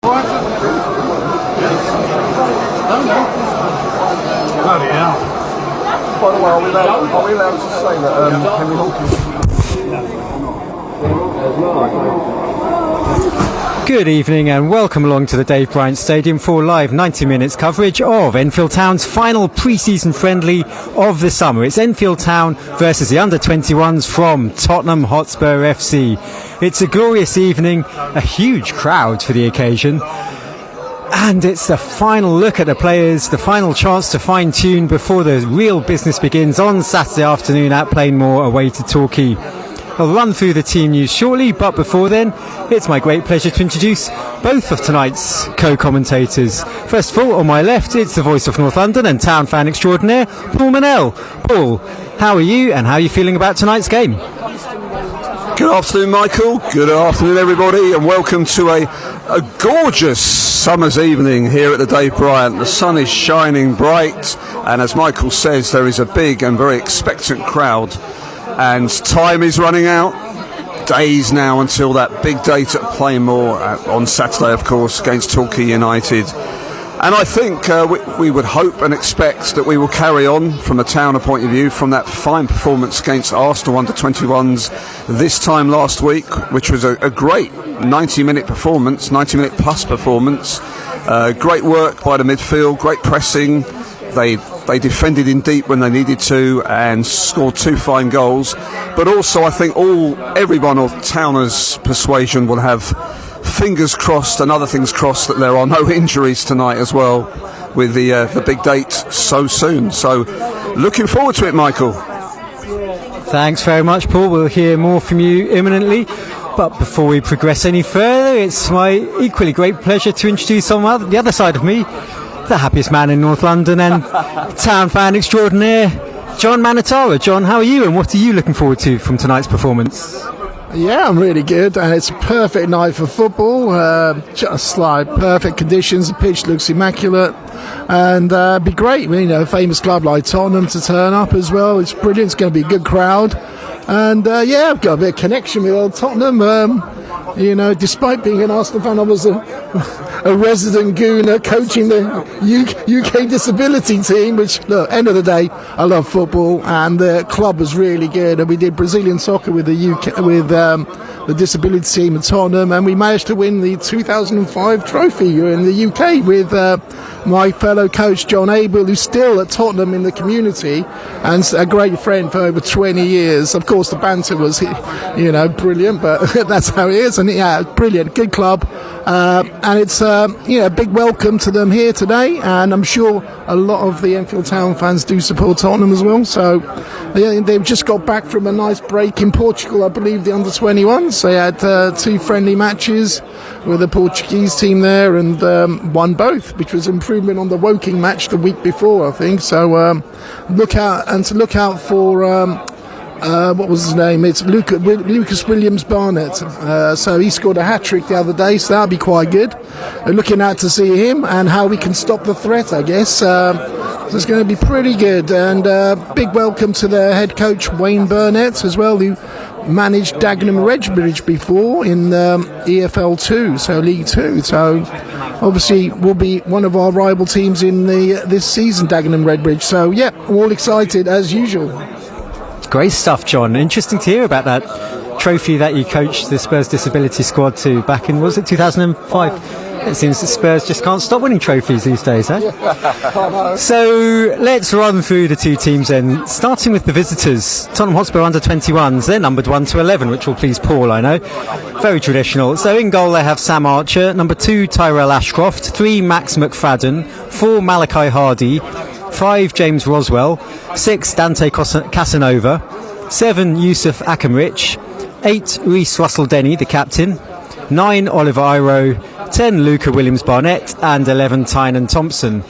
Bloody hell. By the way, are we allowed to say that Henry Hawkins? Good evening and welcome along to the Dave Bryant Stadium for live 90 minutes coverage of Enfield Town's final pre-season friendly of the summer. It's Enfield Town versus the under-21s from Tottenham Hotspur FC. It's a glorious evening, a huge crowd for the occasion. And it's the final look at the players, the final chance to fine-tune before the real business begins on Saturday afternoon at Plainmoor away to Torquay. I'll run through the team news shortly, but before then, it's my great pleasure to introduce both of tonight's co-commentators. First of all, on my left, it's the voice of North London and town fan extraordinaire, Paul Manell. Paul, how are you and how are you feeling about tonight's game? Good afternoon, Michael. Good afternoon, everybody, and welcome to a gorgeous summer's evening here at the Dave Bryant. The sun is shining bright, and as Michael says, there is a big and very expectant crowd. And time is running out. Days now until that big date at Plainmoor on Saturday, of course, against Torquay United. And I think we would hope and expect that we will carry on from a Towner point of view from that fine performance against Arsenal under-21s this time last week, which was a great 90-minute performance, 90-minute plus performance. Great work by the midfield, great pressing. They defended in deep when they needed to and scored two fine goals. But also I think everyone of Towner's persuasion will have fingers crossed and other things crossed that there are no injuries tonight as well with the big date so soon. So looking forward to it, Michael. Thanks very much, Paul. We'll hear more from you imminently. But before we progress any further, it's my equally great pleasure to introduce on the other side of me, the happiest man in North London and town fan extraordinaire, John Manatara. John, how are you and what are you looking forward to from tonight's performance? Yeah, I'm really good, and it's a perfect night for football. Just like perfect conditions. The pitch looks immaculate, and it'd be great. A famous club like Tottenham to turn up as well. It's brilliant. It's going to be a good crowd, and I've got a bit of connection with old Tottenham. Despite being an Arsenal fan, I was a resident gooner coaching the UK disability team, which, look, end of the day, I love football, and the club was really good, and we did Brazilian soccer with the UK, with the disability team at Tottenham, and we managed to win the 2005 trophy in the UK with my fellow coach John Abel, who's still at Tottenham in the community and a great friend for over 20 years. Of course, the banter was, brilliant, but that's how it is. And yeah, brilliant, good club, and it's a big welcome to them here today. And I'm sure a lot of the Enfield Town fans do support Tottenham as well. So they've just got back from a nice break in Portugal, I believe, the under-21s. They had two friendly matches with the Portuguese team there and won both, which was improvement on the Woking match the week before, I think. So look out for what was his name? It's Lucas Williams Barnett. So he scored a hat-trick the other day, so that'll be quite good. We're looking out to see him and how we can stop the threat, I guess. So it's going to be pretty good. And big welcome to their head coach, Wayne Burnett, as well, who managed Dagenham Redbridge before in EFL 2, so League 2. So obviously will be one of our rival teams in this season, Dagenham Redbridge. So yeah, all excited as usual. Great stuff, John. Interesting to hear about that trophy that you coached the Spurs disability squad to back in, was it 2005? It seems that Spurs just can't stop winning trophies these days, eh? So let's run through the two teams then, starting with the visitors. Tottenham Hotspur under-21s, they're numbered 1 to 11, which will please Paul, I know. Very traditional. So in goal they have Sam Archer, number 2 Tyrell Ashcroft, 3 Max McFadden, 4 Malachi Hardy, 5 James Roswell, 6 Dante Casanova, 7 Yusuf Akamrich, 8 Reece Russell-Denny, the captain, 9 Oliver Iro, 10 Luca Williams-Barnett, and 11 Tynan Thompson.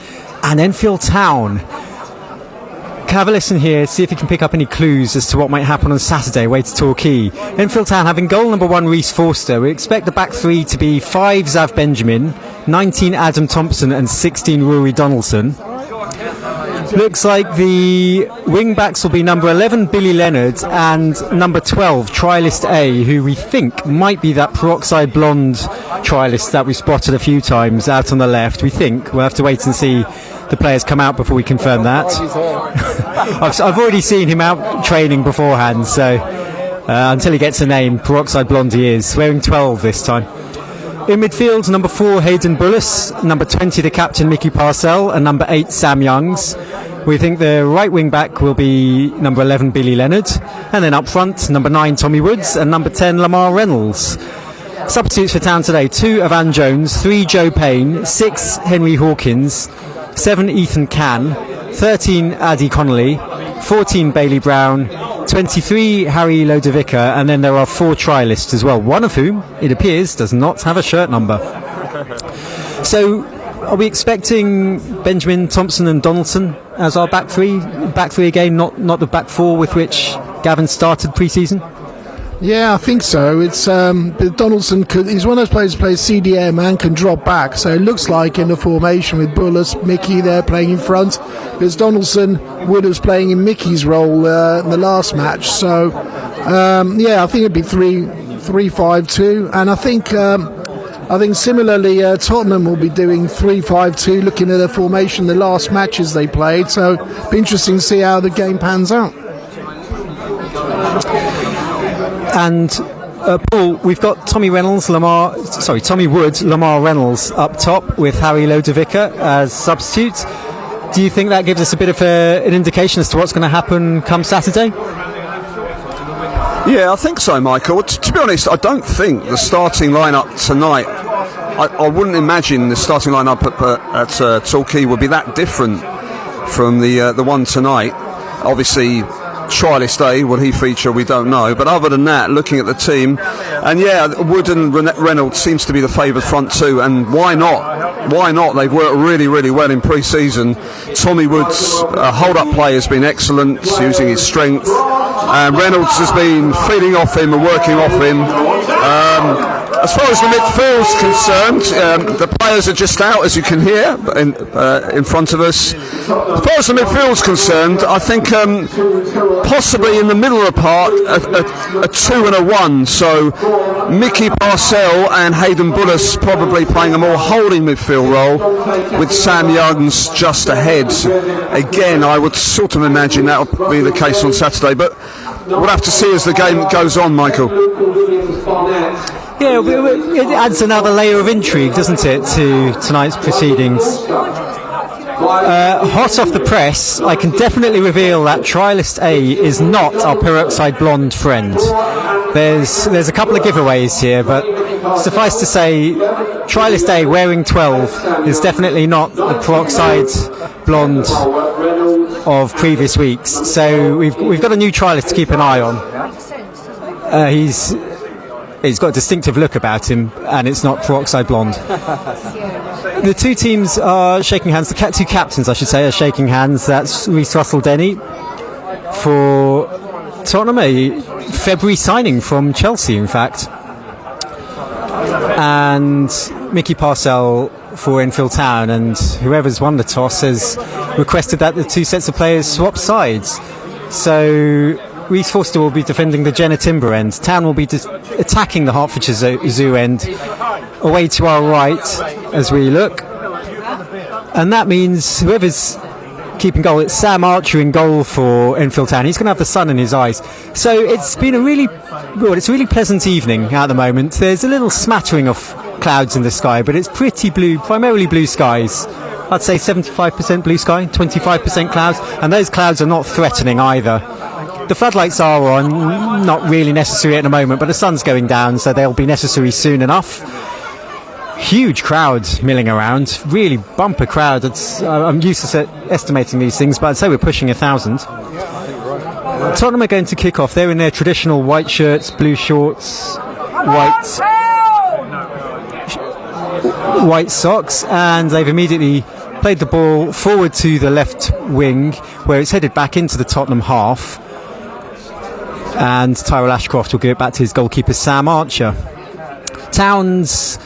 And Enfield Town. Have a listen here, see if you can pick up any clues as to what might happen on Saturday away to Torquay. Enfield Town having goal number 1 Reece Forster. We expect the back three to be 5 Zav Benjamin, 19 Adam Thompson, and 16 Rory Donaldson. Looks like the wing backs will be number 11 Billy Leonard and number 12 Trialist A, who we think might be that peroxide blonde trialist that we spotted a few times out on the left. We think we'll have to wait and see the players come out before we confirm that. I've already seen him out training beforehand, so until he gets a name, peroxide blonde he is, wearing 12 this time. In midfield, number 4 Hayden Bullis, number 20 the captain Mickey Parcell, and number 8 Sam Youngs. We think the right wing back will be number 11 Billy Leonard, and then up front number 9 Tommy Woods and number 10 Lamar Reynolds. Substitutes for Town today: 2 Evan Jones, 3 Joe Payne, 6 Henry Hawkins, 7 Ethan Cann, 13 Addy Connolly, 14 Bailey Brown, 23 Harry Lodovica, and then there are 4 trialists as well, one of whom, it appears, does not have a shirt number. So, are we expecting Benjamin, Thompson and Donaldson as our back three again, not the back 4 with which Gavin started pre-season? Yeah, I think so. It's Donaldson. He's one of those players who plays CDM and can drop back. So it looks like in the formation with Bullis, Mickey there playing in front, because Donaldson was playing in Mickey's role in the last match. So yeah, I think it'd be 3-5-2, and I think similarly Tottenham will be doing 3-5-2, looking at the formation the last matches they played. So it'll be interesting to see how the game pans out. And Paul, we've got Tommy Woods, Lamar Reynolds up top with Harry Lodovica as substitute. Do you think that gives us a bit of an indication as to what's going to happen come Saturday? Yeah, I think so, Michael. To be honest, I don't think the starting lineup tonight, I wouldn't imagine the starting lineup at Torquay would be that different from the one tonight. Obviously, Trialist A, will he feature? We don't know. But other than that, looking at the team, and yeah, Wood and Reynolds seems to be the favoured front two, and why not? Why not? They've worked really, really well in pre-season. Tommy Wood's hold-up play has been excellent, using his strength. Reynolds has been feeding off him and working off him. As far as the midfield's concerned, the players are just out, as you can hear, in front of us. As far as the midfield's concerned, I think possibly in the middle of the park, a 2 and a 1. So Mickey Parcell and Hayden Bullis probably playing a more holding midfield role, with Sam Youngs just ahead. Again, I would sort of imagine that will be the case on Saturday, but we'll have to see as the game goes on, Michael. Yeah, it adds another layer of intrigue, doesn't it, to tonight's proceedings. Hot off the press, I can definitely reveal that Trialist A is not our peroxide blonde friend. There's a couple of giveaways here, but suffice to say, Trialist A wearing 12 is definitely not the peroxide blonde of previous weeks. So we've got a new trialist to keep an eye on. He's got a distinctive look about him, and it's not peroxide blonde. The two teams are shaking hands. The two captains, I should say, are shaking hands. That's Reece Russell-Denny for Tottenham, a February signing from Chelsea, in fact, and Mickey Parcell for Enfield Town. And whoever's won the toss has requested that the two sets of players swap sides. So Reece Forster will be defending the Jenner Timber end. Town will be attacking the Hertfordshire Zoo end, away to our right as we look. And that means whoever's keeping goal, it's Sam Archer in goal for Enfield Town. He's going to have the sun in his eyes. So it's been a really pleasant evening at the moment. There's a little smattering of clouds in the sky, but it's pretty blue, primarily blue skies. I'd say 75% blue sky, 25% clouds, and those clouds are not threatening either. The floodlights are on, not really necessary at the moment, but the sun's going down, so they'll be necessary soon enough. Huge crowd milling around, really bumper crowd. I'm used to estimating these things, but I'd say we're pushing 1,000. Tottenham are going to kick off. They're in their traditional white shirts, blue shorts, white socks, and they've immediately played the ball forward to the left wing, where it's headed back into the Tottenham half. And Tyrell Ashcroft will give it back to his goalkeeper Sam Archer. Town's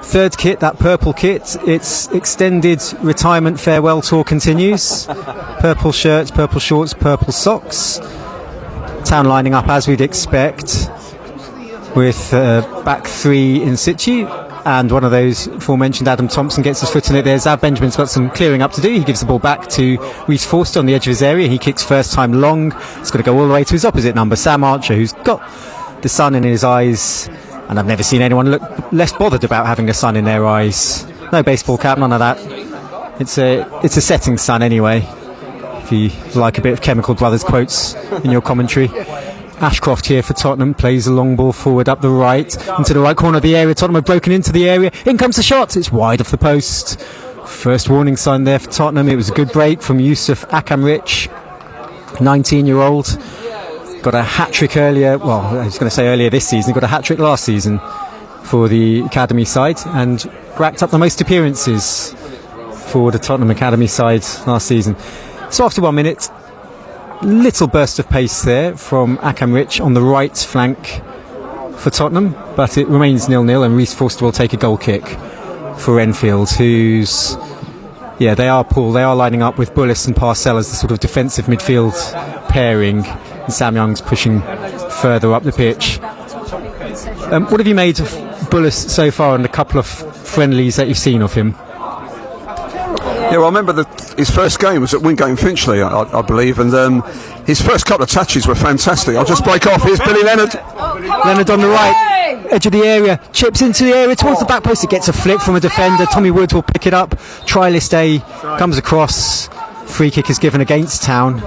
third kit, that purple kit, its extended retirement farewell tour continues. Purple shirts, purple shorts, purple socks. Town lining up as we'd expect, with back three in situ, and one of those aforementioned Adam Thompson gets his foot in it there. Zav Benjamin's got some clearing up to do. He gives the ball back to Reece Forster on the edge of his area. He kicks first time long. It's got to go all the way to his opposite number, Sam Archer, who's got the sun in his eyes, and I've never seen anyone look less bothered about having the sun in their eyes. No baseball cap, none of that. It's a setting sun anyway, if you like a bit of Chemical Brothers quotes in your commentary. Ashcroft here for Tottenham, plays a long ball forward up the right, into the right corner of the area. Tottenham have broken into the area. In comes the shot. It's wide off the post. First warning sign there for Tottenham. It was a good break from Yusuf Akamrich, 19-year-old. Got a hat-trick earlier, well, I was going to say earlier this season. Got a hat-trick last season for the academy side and racked up the most appearances for the Tottenham academy side last season. So after 1 minute, little burst of pace there from Akamrich on the right flank for Tottenham, but it remains 0-0, and Reece Forster will take a goal kick for Enfield, who's, yeah, they are lining up with Bullis and Parcell as the sort of defensive midfield pairing, and Sam Young's pushing further up the pitch. What have you made of Bullis so far in the couple of friendlies that you've seen of him? Yeah, well, I remember his first game was at Wingate and Finchley, I believe, and his first couple of touches were fantastic. I'll just break off. Here's Billy Leonard. Leonard on the right, edge of the area, chips into the area towards the back post. It gets a flick from a defender. Tommy Wood will pick it up. Trialist A comes across. Free kick is given against Town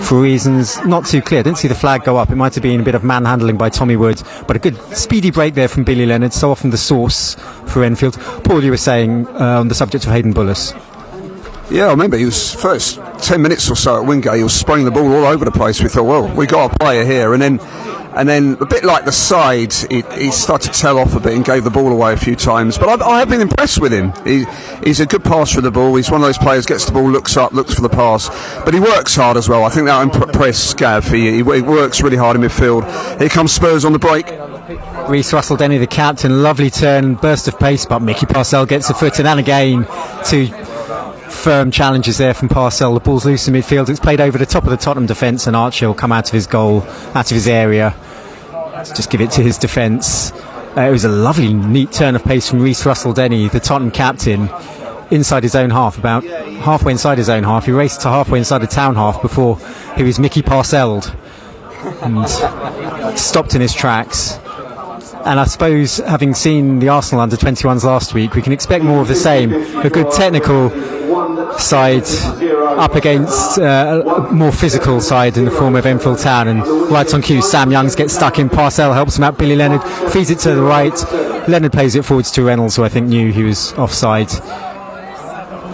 for reasons not too clear. I didn't see the flag go up. It might have been a bit of manhandling by Tommy Wood, but a good speedy break there from Billy Leonard, so often the source for Enfield. Paul, you were saying on the subject of Hayden Bullis. Yeah, I remember he was first 10 minutes or so at Wingate, he was spraying the ball all over the place. We thought, well, we got a player here, and then a bit like the side, he started to tail off a bit and gave the ball away a few times. But I have been impressed with him. He's a good passer of the ball. He's one of those players, gets the ball, looks up, looks for the pass. But he works hard as well. I think that impressed Gav. He works really hard in midfield. Here comes Spurs on the break. Reece Russell-Denny, the captain, lovely turn, burst of pace, but Mickey Parcell gets a foot in, and again, two firm challenges there from Parcell. The ball's loose in midfield. It's played over the top of the Tottenham defence, and Archer will come out of his goal, out of his area. Let's just give it to his defence. It was a lovely, neat turn of pace from Reece Russell-Denny, the Tottenham captain, inside his own half, about halfway inside his own half. He raced to halfway inside the Town half before he was Mickey Parcelled and stopped in his tracks. And I suppose, having seen the Arsenal under-21s last week, we can expect more of the same. A good technical side up against a more physical side in the form of Enfield Town. And right on cue, Sam Youngs gets stuck in. Parcell helps him out. Billy Leonard feeds it to the right. Leonard plays it forwards to Reynolds, who I think knew he was offside.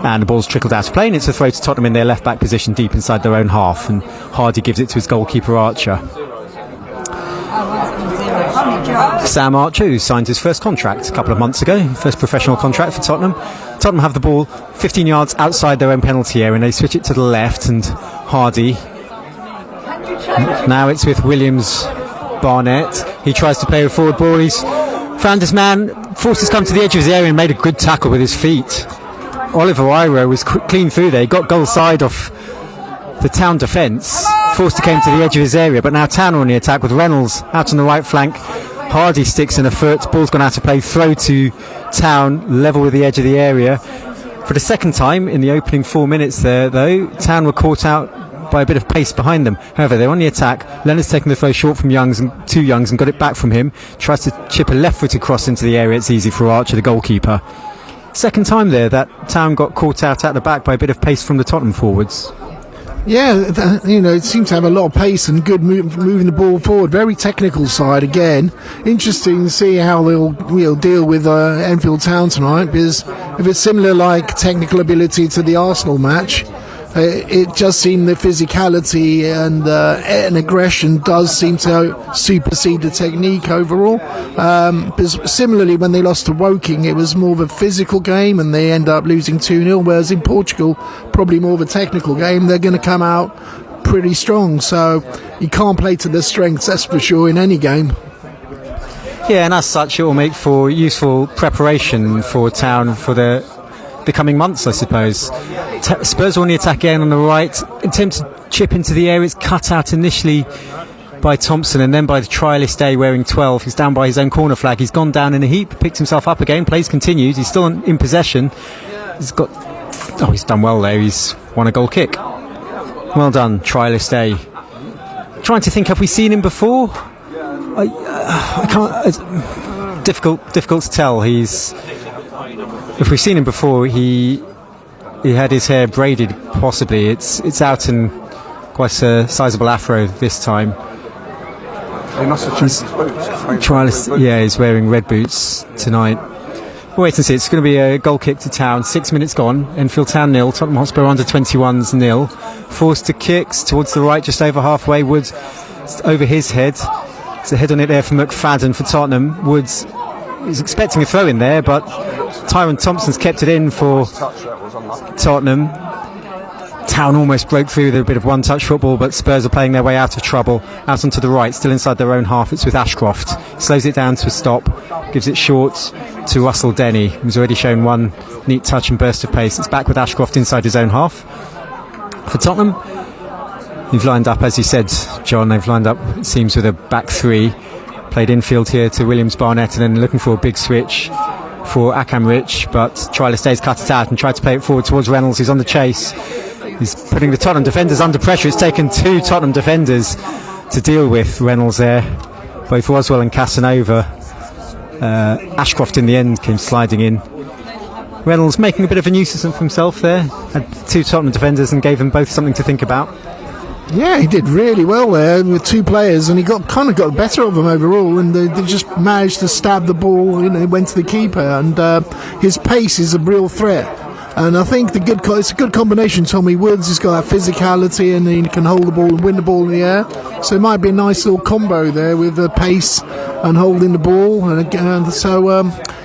And the ball's trickled out of play, and it's a throw to Tottenham in their left-back position deep inside their own half. And Hardy gives it to his goalkeeper, Archer. Sam Archer, who signed his first contract a couple of months ago, first professional contract for Tottenham. Tottenham have the ball 15 yards outside their own penalty area, and they switch it to the left, and Hardy. Now it's with Williams Barnett. He tries to play a forward ball. He's found his man, forced his come to the edge of his area and made a good tackle with his feet. Oliver Iro was clean through there. He got goal side off the Town defence. Forster came to the edge of his area, but now Town are on the attack with Reynolds out on the right flank. Hardy sticks in a foot, ball's gone out to play, throw to Town, level with the edge of the area. For the second time in the opening 4 minutes there, though, Town were caught out by a bit of pace behind them. However, they're on the attack. Leonard's taken the throw short from Youngs and got it back from him. Tries to chip a left-footed cross into the area. It's easy for Archer, the goalkeeper. Second time there that Town got caught out at the back by a bit of pace from the Tottenham forwards. Yeah, it seems to have a lot of pace and good moving the ball forward. Very technical side again. Interesting to see how they'll deal with Enfield Town tonight, because if it's similar like technical ability to the Arsenal match, it just seemed the physicality and aggression does seem to supersede the technique overall. Because similarly, when they lost to Woking, it was more of a physical game and they end up losing 2-0, whereas in Portugal, probably more of a technical game. They're going to come out pretty strong, so you can't play to their strengths, that's for sure, in any game. Yeah, and as such, it will make for useful preparation for Town for the coming months, I suppose. Spurs on the attack again on the right, attempt to chip into the area. It's cut out initially by Thompson and then by the trialist A wearing 12. He's down by his own corner flag. He's gone down in a heap, picked himself up again, plays continued. He's still in possession. He's done well there. He's won a goal kick. Well done, trialist A. Trying to think, have we seen him before? I can't. It's difficult to tell. If we've seen him before, he had his hair braided. Possibly, it's out in quite a sizable afro this time. He must have changed his boots. Trialist, yeah, he's wearing red boots tonight. We'll wait and see. It's going to be a goal kick to Town. 6 minutes gone. Enfield Town 0. Tottenham Hotspur under 21s 0. Forster kicks towards the right, just over halfway. Woods over his head. It's a head on it there for McFadden for Tottenham. Woods is expecting a throw in there, but Tyrone Thompson's kept it in for Tottenham. Town almost broke through with a bit of one-touch football, but Spurs are playing their way out of trouble. Out onto the right, still inside their own half. It's with Ashcroft. Slows it down to a stop. Gives it short to Russell Denny, who's already shown one neat touch and burst of pace. It's back with Ashcroft inside his own half. For Tottenham, they've lined up, as you said, John, they've lined up, it seems, with a back three. Played infield here to Williams-Barnett and then looking for a big switch for Akamrich, but Trialist Day's cut it out and tried to play it forward towards Reynolds, who's on the chase. He's putting the Tottenham defenders under pressure. It's taken two Tottenham defenders to deal with Reynolds there, both Roswell and Casanova. Ashcroft in the end came sliding in. Reynolds making a bit of a nuisance of himself there. Had two Tottenham defenders and gave them both something to think about. Yeah, he did really well there with two players, and he got the better of them overall, and they just managed to stab the ball. It went to the keeper, and his pace is a real threat. And I think it's a good combination. Tommy Woods has got that physicality, and he can hold the ball and win the ball in the air. So it might be a nice little combo there with the pace and holding the ball. And so,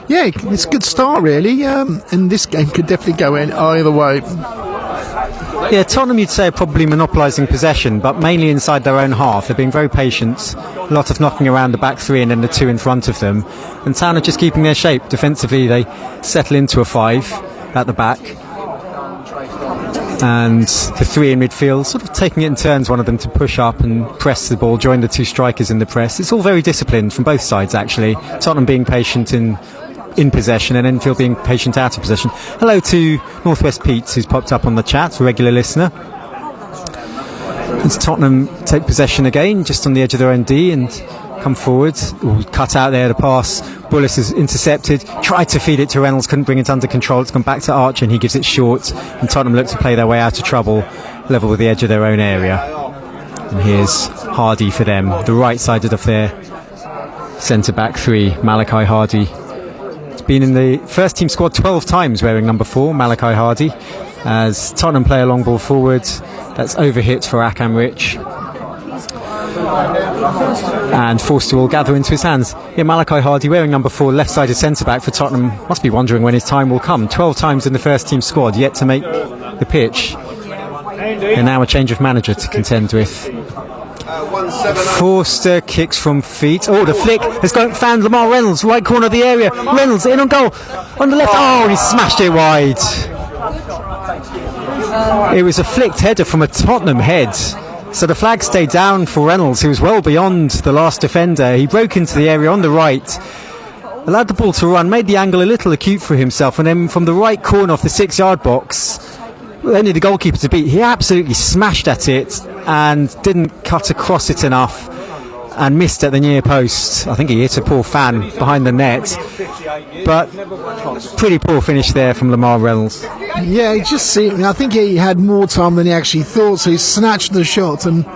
yeah, it's a good start really. And this game could definitely go in either way. Yeah, Tottenham, you'd say, are probably monopolising possession, but mainly inside their own half. They're being very patient. A lot of knocking around the back three and then the two in front of them. And Town are just keeping their shape. Defensively, they settle into a 5 at the back, and the three in midfield sort of taking it in turns, one of them to push up and press the ball, join the two strikers in the press. It's all very disciplined from both sides actually. Tottenham being patient in possession and Enfield being patient out of possession. Hello to Northwest Pete, who's popped up on the chat, a regular listener. As Tottenham take possession again just on the edge of their own D and come forward. Ooh, cut out there, the pass. Bullis is intercepted, tried to feed it to Reynolds, couldn't bring it under control. It's gone back to Archer and he gives it short, and Tottenham look to play their way out of trouble, level with the edge of their own area. And here's Hardy for them, the right sided of their centre back three. Malachi Hardy has been in the first team squad 12 times wearing number 4, Malachi Hardy, as Tottenham play a long ball forward. That's overhit for Akamrich, and Forster will gather into his hands. Yeah, Malachi Hardy wearing number 4, left-sided centre-back for Tottenham, must be wondering when his time will come. 12 times in the first team squad, yet to make the pitch. And now a change of manager to contend with. Forster kicks from feet. Oh, the flick has found Lamar Reynolds, right corner of the area. Reynolds in on goal, on the left. Oh, and he smashed it wide. It was a flicked header from a Tottenham head. So the flag stayed down for Reynolds, who was well beyond the last defender. He broke into the area on the right, allowed the ball to run, made the angle a little acute for himself, and then from the right corner of the 6-yard box, only the goalkeeper to beat, he absolutely smashed at it and didn't cut across it enough and missed at the near post. I think he hit a poor fan behind the net, but pretty poor finish there from Lamar Reynolds. Yeah, it just seemed, I think he had more time than he actually thought, so he snatched the shot and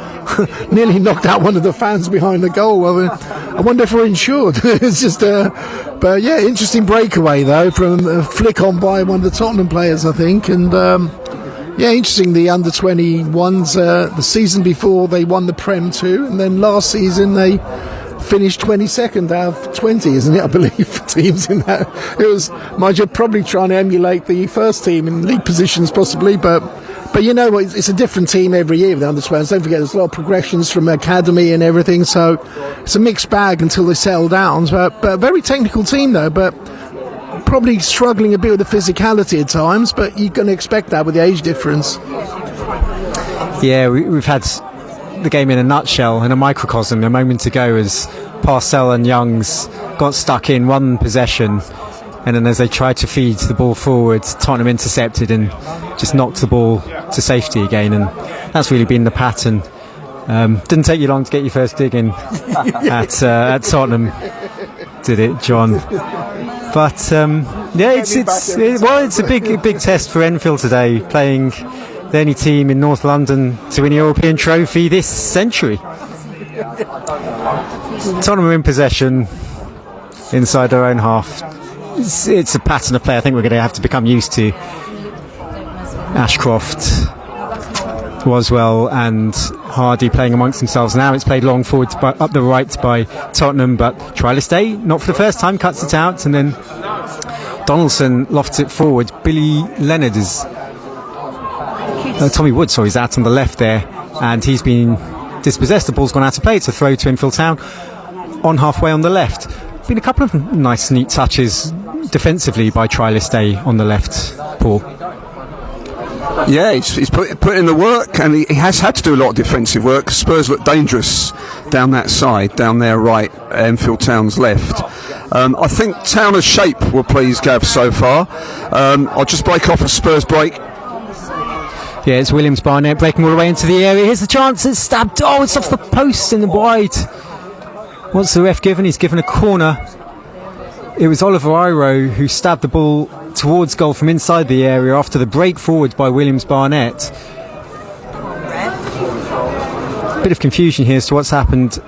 nearly knocked out one of the fans behind the goal. Well, I wonder if we're insured. It's just but yeah, interesting breakaway though from a flick on by one of the Tottenham players, I think. And yeah, interesting, the under 21s, the season before they won the Prem too, and then last season they finished 22nd out of 20, isn't it, I believe, teams in that. It was, mind you, probably trying to emulate the first team in league positions possibly, but But you know what? It's a different team every year with the under-21s. Don't forget, there's a lot of progressions from academy and everything. So it's a mixed bag until they settle down. But a very technical team, though. But probably struggling a bit with the physicality at times. But you're going to expect that with the age difference. Yeah, we've had the game in a nutshell, in a microcosm, a moment ago, as Parcell and Youngs got stuck in one possession, and then as they tried to feed the ball forward, Tottenham intercepted and just knocked the ball to safety again, and that's really been the pattern. Didn't take you long to get your first dig in at Tottenham, did it, John? But it's a big test for Enfield today, playing the only team in North London to win a European trophy this century. Tottenham are in possession inside their own half. It's a pattern of play I think we're going to have to become used to. Ashcroft, Waswell and Hardy playing amongst themselves. Now it's played long forward up the right by Tottenham, but Trilestay, not for the first time, cuts it out, and then Donaldson lofts it forward. Billy Leonard is Tommy Wood, sorry, is out on the left there, and he's been dispossessed. The ball's gone out of play. It's a throw to Enfield Town on halfway on the left. Been a couple of nice, neat touches defensively by Trilestay on the left, Paul. Yeah, he's put in the work, and he has had to do a lot of defensive work. Spurs look dangerous down that side, down their right, Enfield Town's left. I think Towner's shape will please Gav so far. I'll just break off a Spurs break. Yeah, it's Williams Barnett breaking all the way into the area. Here's the chance, it's stabbed. Oh, it's off the post and wide. What's the ref given? He's given a corner. It was Oliver Iro who stabbed the ball towards goal from inside the area after the break forward by Williams Barnett. Bit of confusion here as to what's happened.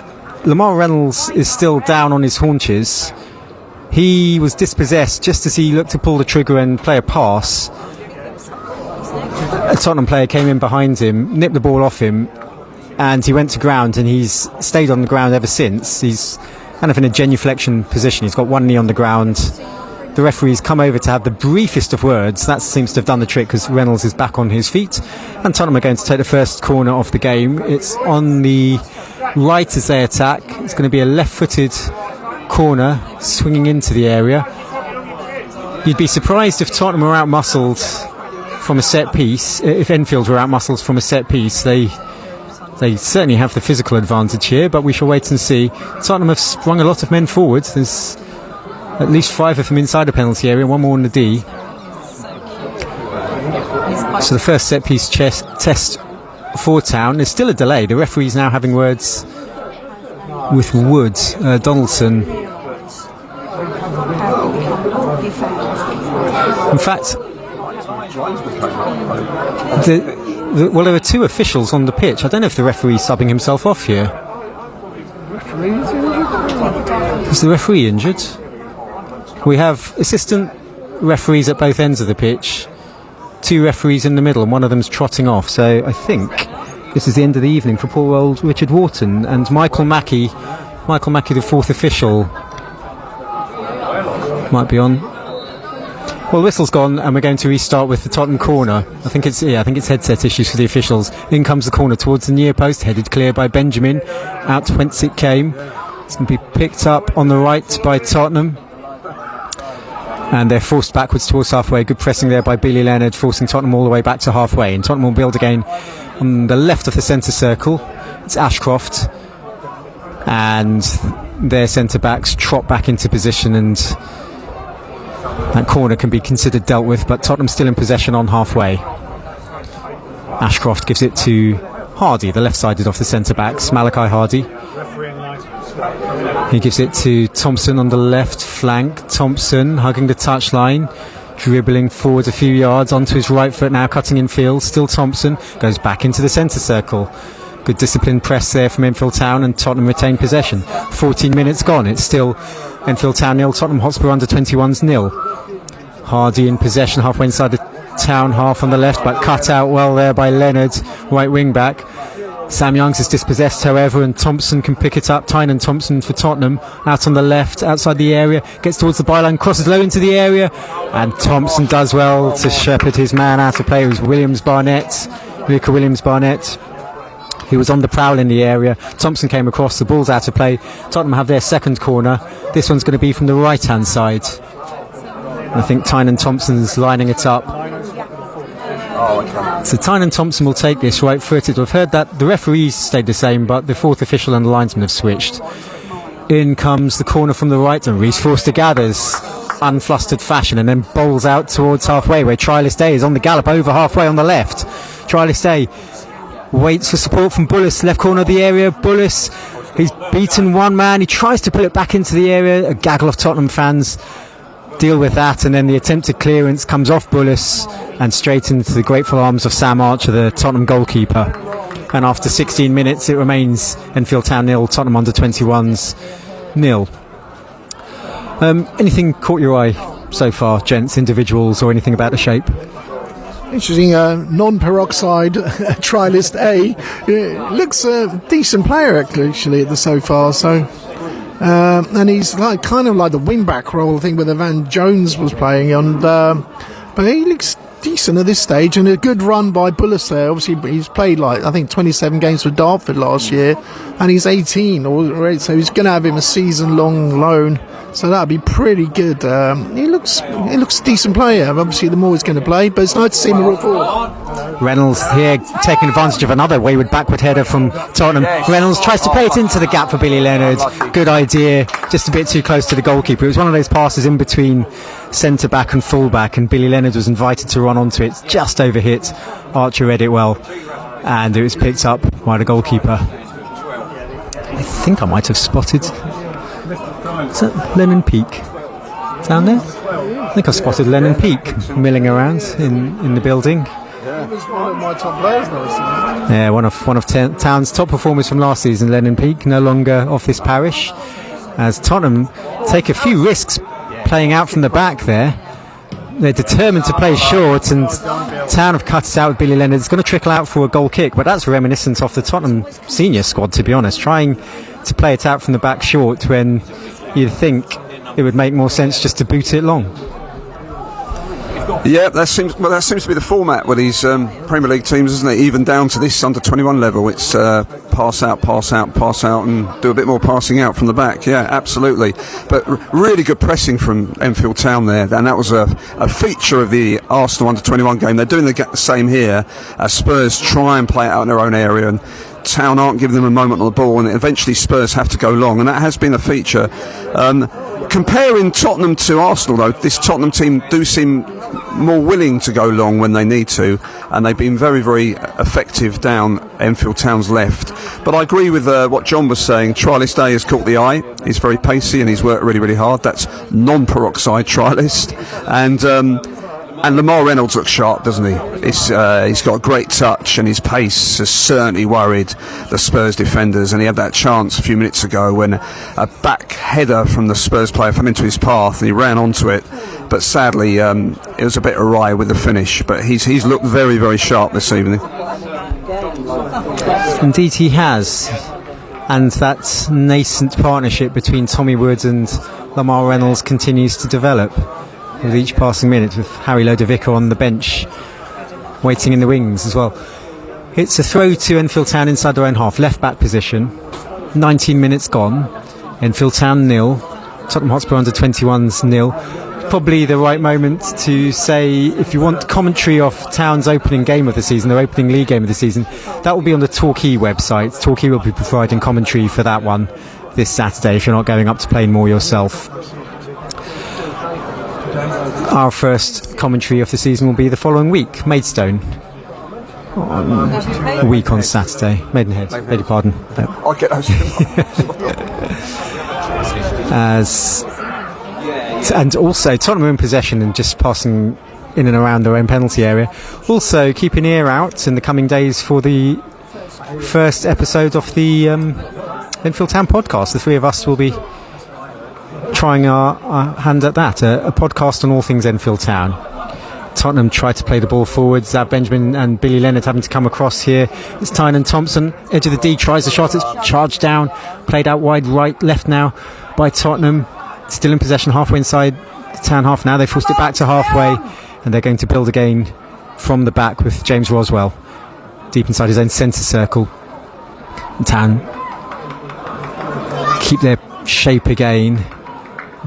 Lamar Reynolds is still down on his haunches. He was dispossessed just as he looked to pull the trigger and play a pass. A Tottenham player came in behind him, nipped the ball off him, and he went to ground, and he's stayed on the ground ever since. He's kind of in a genuflection position. He's got one knee on the ground. The referee's come over to have the briefest of words. That seems to have done the trick because Reynolds is back on his feet, and Tottenham are going to take the first corner of the game. It's on the right as they attack. It's going to be a left-footed corner swinging into the area. You'd be surprised if Tottenham were out-muscled from a set piece. If Enfield were out-muscled from a set piece, they certainly have the physical advantage here, but we shall wait and see. Tottenham have sprung a lot of men forward. There's at least 5 of them inside the penalty area, 1 more in the D. So the first set piece test for Town. There's still a delay. The referee's now having words with Wood, Donaldson. In fact, well, there are 2 officials on the pitch. I don't know if the referee's subbing himself off here. Is the referee injured? We have assistant referees at both ends of the pitch, 2 referees in the middle, and one of them's trotting off. So I think this is the end of the evening for poor old Richard Wharton, and Michael Mackey, the 4th official, might be on. Well, the whistle's gone, and we're going to restart with the Tottenham corner. I think it's headset issues for the officials. In comes the corner towards the near post, headed clear by Benjamin, out whence it came. It's going to be picked up on the right by Tottenham, and they're forced backwards towards halfway. Good pressing there by Billy Leonard, forcing Tottenham all the way back to halfway, and Tottenham will build again on the left of the centre circle. It's Ashcroft, and their centre backs trot back into position, and that corner can be considered dealt with, but Tottenham still in possession on halfway. Ashcroft gives it to Hardy, the left-sided off the centre-backs, Malachi Hardy. He gives it to Thompson on the left flank. Thompson hugging the touchline, dribbling forward a few yards onto his right foot, now cutting in field. Still Thompson, goes back into the centre circle. Good disciplined press there from Enfield Town, and Tottenham retain possession. 14 minutes gone, it's still Enfield Town 0, Tottenham Hotspur under 21s 0. Hardy in possession halfway inside the Town half on the left, but cut out well there by Leonard, right wing back. Sam Youngs is dispossessed, however, and Thompson can pick it up. Tynan Thompson for Tottenham, out on the left, outside the area, gets towards the byline, crosses low into the area, and Thompson does well to shepherd his man out of play. It was Luca Williams-Barnett. He was on the prowl in the area. Thompson came across, the ball's out of play. Tottenham have their second corner. This one's going to be from the right-hand side. I think Tynan Thompson's lining it up. So Tynan Thompson will take this right-footed. We've heard that the referees stayed the same, but the fourth official and the linesman have switched. In comes the corner from the right, and Reece Forster gathers unflustered fashion and then bowls out towards halfway, where Trialist A is on the gallop over halfway on the left. Trialist A waits for support from Bullis, left corner of the area. Bullis, he's beaten one man. He tries to pull it back into the area. A gaggle of Tottenham fans deal with that, and then the attempted clearance comes off Bullis and straight into the grateful arms of Sam Archer, the Tottenham goalkeeper. And after 16 minutes, it remains Enfield Town 0, Tottenham under-21s 0. Anything caught your eye so far, gents, individuals, or anything about the shape? Interesting, non-peroxide trialist A. Looks a decent player actually so far. So, and he's kind of like the wing-back role, I think, where the Van Jones was playing. And but he looks decent at this stage, and a good run by Bullis there. Obviously, he's played 27 games for Dartford last year, and he's 18 already, so he's going to have him a season-long loan. So that'd be pretty good. He looks a decent player. Obviously, the more he's going to play, but it's nice to see him roll forward. Reynolds here taking advantage of another backward header from Tottenham. Reynolds tries to play it into the gap for Billy Leonard. Good idea, just a bit too close to the goalkeeper. It was one of those passes in between centre back and full back, and Billy Leonard was invited to run onto it, just overhit. Archer read it well, and it was picked up by the goalkeeper. I think I might have spotted, is that Lennon Peak down there? I think I spotted Lennon Peak milling around in the building. He was one of my top players last season. Yeah, one of Town's top performers from last season, Lennon Peak, no longer of this parish, as Tottenham take a few risks playing out from the back there. They're determined to play short, and Town have cut it out with Billy Leonard. It's going to trickle out for a goal kick, but that's reminiscent of the Tottenham senior squad, to be honest, trying to play it out from the back short when you'd think it would make more sense just to boot it long. Yeah, that seems to be the format with these Premier League teams, isn't it? Even down to this under-21 level, it's pass out, and do a bit more passing out from the back. Yeah, absolutely. But really good pressing from Enfield Town there, and that was a feature of the Arsenal under-21 game. They're doing the same here as Spurs try and play it out in their own area, and Town aren't giving them a moment on the ball, and eventually Spurs have to go long, and that has been a feature. Comparing Tottenham to Arsenal, though, this Tottenham team do seem more willing to go long when they need to, and they've been very, very effective down Enfield Town's left. But I agree with what John was saying. Trialist A has caught the eye. He's very pacey and he's worked really, really hard. That's non-peroxide Trialist. And Lamar Reynolds looks sharp, doesn't he? He's got a great touch, and his pace has certainly worried the Spurs defenders. And he had that chance a few minutes ago when a back header from the Spurs player fell into his path, and he ran onto it. But sadly, it was a bit awry with the finish. But he's looked very, very sharp this evening. Indeed, he has. And that nascent partnership between Tommy Wood and Lamar Reynolds continues to develop with each passing minute, with Harry Lodovico on the bench waiting in the wings as well. It's a throw to Enfield Town inside their own half, left back position. 19 minutes gone. Enfield Town 0, Tottenham Hotspur under 21s 0. Probably the right moment to say, if you want commentary of Town's opening game of the season, their opening league game of the season, that will be on the Torquay website. Torquay will be providing commentary for that one this Saturday if you're not going up to Plainmoor yourself. Our first commentary of the season will be the following week, Maidstone. A week on Saturday. Maidenhead, beg your pardon. I get those. And also Tottenham are in possession and just passing in and around their own penalty area. Also keep an ear out in the coming days for the first episode of the Enfield Town podcast. The three of us will be trying our hand at that, a podcast on all things Enfield Town. Tottenham tried to play the ball forward. Zab Benjamin and Billy Leonard having to come across here. It's Tynan Thompson, edge of the D, tries the shot. It's charged down, played out wide left now by Tottenham. Still in possession halfway inside the town half now. They forced it back to halfway, and they're going to build again from the back with James Roswell deep inside his own centre circle. And Town keep their shape again.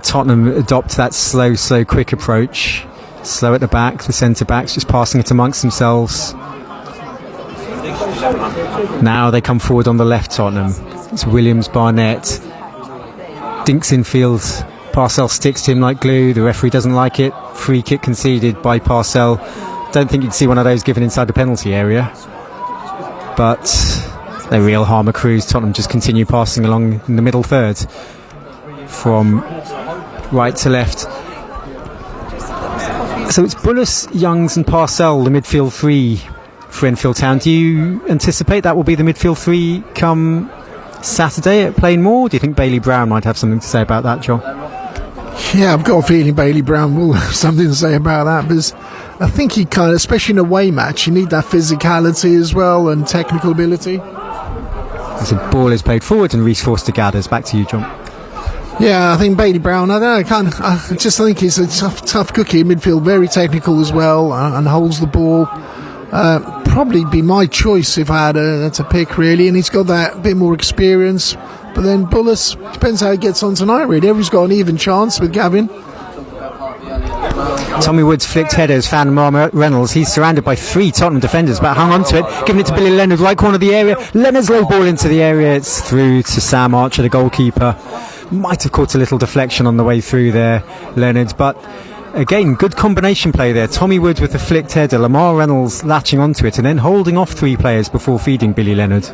Tottenham adopt that slow, quick approach. Slow at the back, the centre backs just passing it amongst themselves. Now they come forward on the left, Tottenham. It's Williams, Barnett. Dinks Enfield. Parcell sticks to him like glue. The referee doesn't like it. Free kick conceded by Parcell. Don't think you'd see one of those given inside the penalty area. But they real harm accrues. Tottenham just continue passing along in the middle third. From right to left. So it's Bullis, Youngs and Parcell, the midfield three for Enfield Town. Do you anticipate that will be the midfield three come Saturday at Plainmoor? Do you think Bailey Brown might have something to say about that, John? Yeah, I've got a feeling Bailey Brown will have something to say about that, because I think he kind of, especially in a away match, you need that physicality as well and technical ability. As the ball is played forward and Reece Forster gathers. Back to you, John. Yeah, I think Bailey Brown, I just think he's a tough cookie in midfield, very technical as well, and holds the ball. Probably be my choice if I had to pick, really, and he's got that bit more experience. But then Bullis, depends how he gets on tonight, really. Everyone's got an even chance with Gavin. Tommy Wood's flicked headers found Lamar Reynolds. He's surrounded by three Tottenham defenders, but hung on to it, giving it to Billy Leonard, right corner of the area. Leonard's low ball into the area. It's through to Sam Archer, the goalkeeper. Might have caught a little deflection on the way through there, Leonard, but again, good combination play there. Tommy Wood with the flicked header, Lamar Reynolds latching onto it and then holding off three players before feeding Billy Leonard.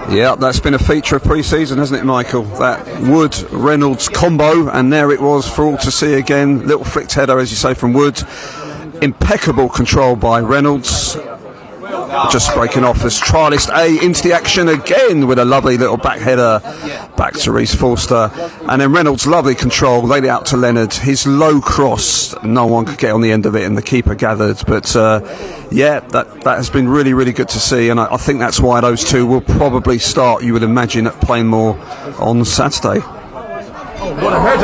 Yeah, that's been a feature of pre-season, hasn't it, Michael? That Wood-Reynolds combo, and there it was for all to see again. Little flicked header, as you say, from Wood. Impeccable control by Reynolds. Just breaking off as trialist A into the action again with a lovely little back header back to Reece Forster, and then Reynolds, lovely control, laid it out to Leonard. His low cross, no one could get on the end of it, and the keeper gathered. But yeah, that has been really, really good to see, and I think that's why those two will probably start, you would imagine, at Plainmoor on Saturday.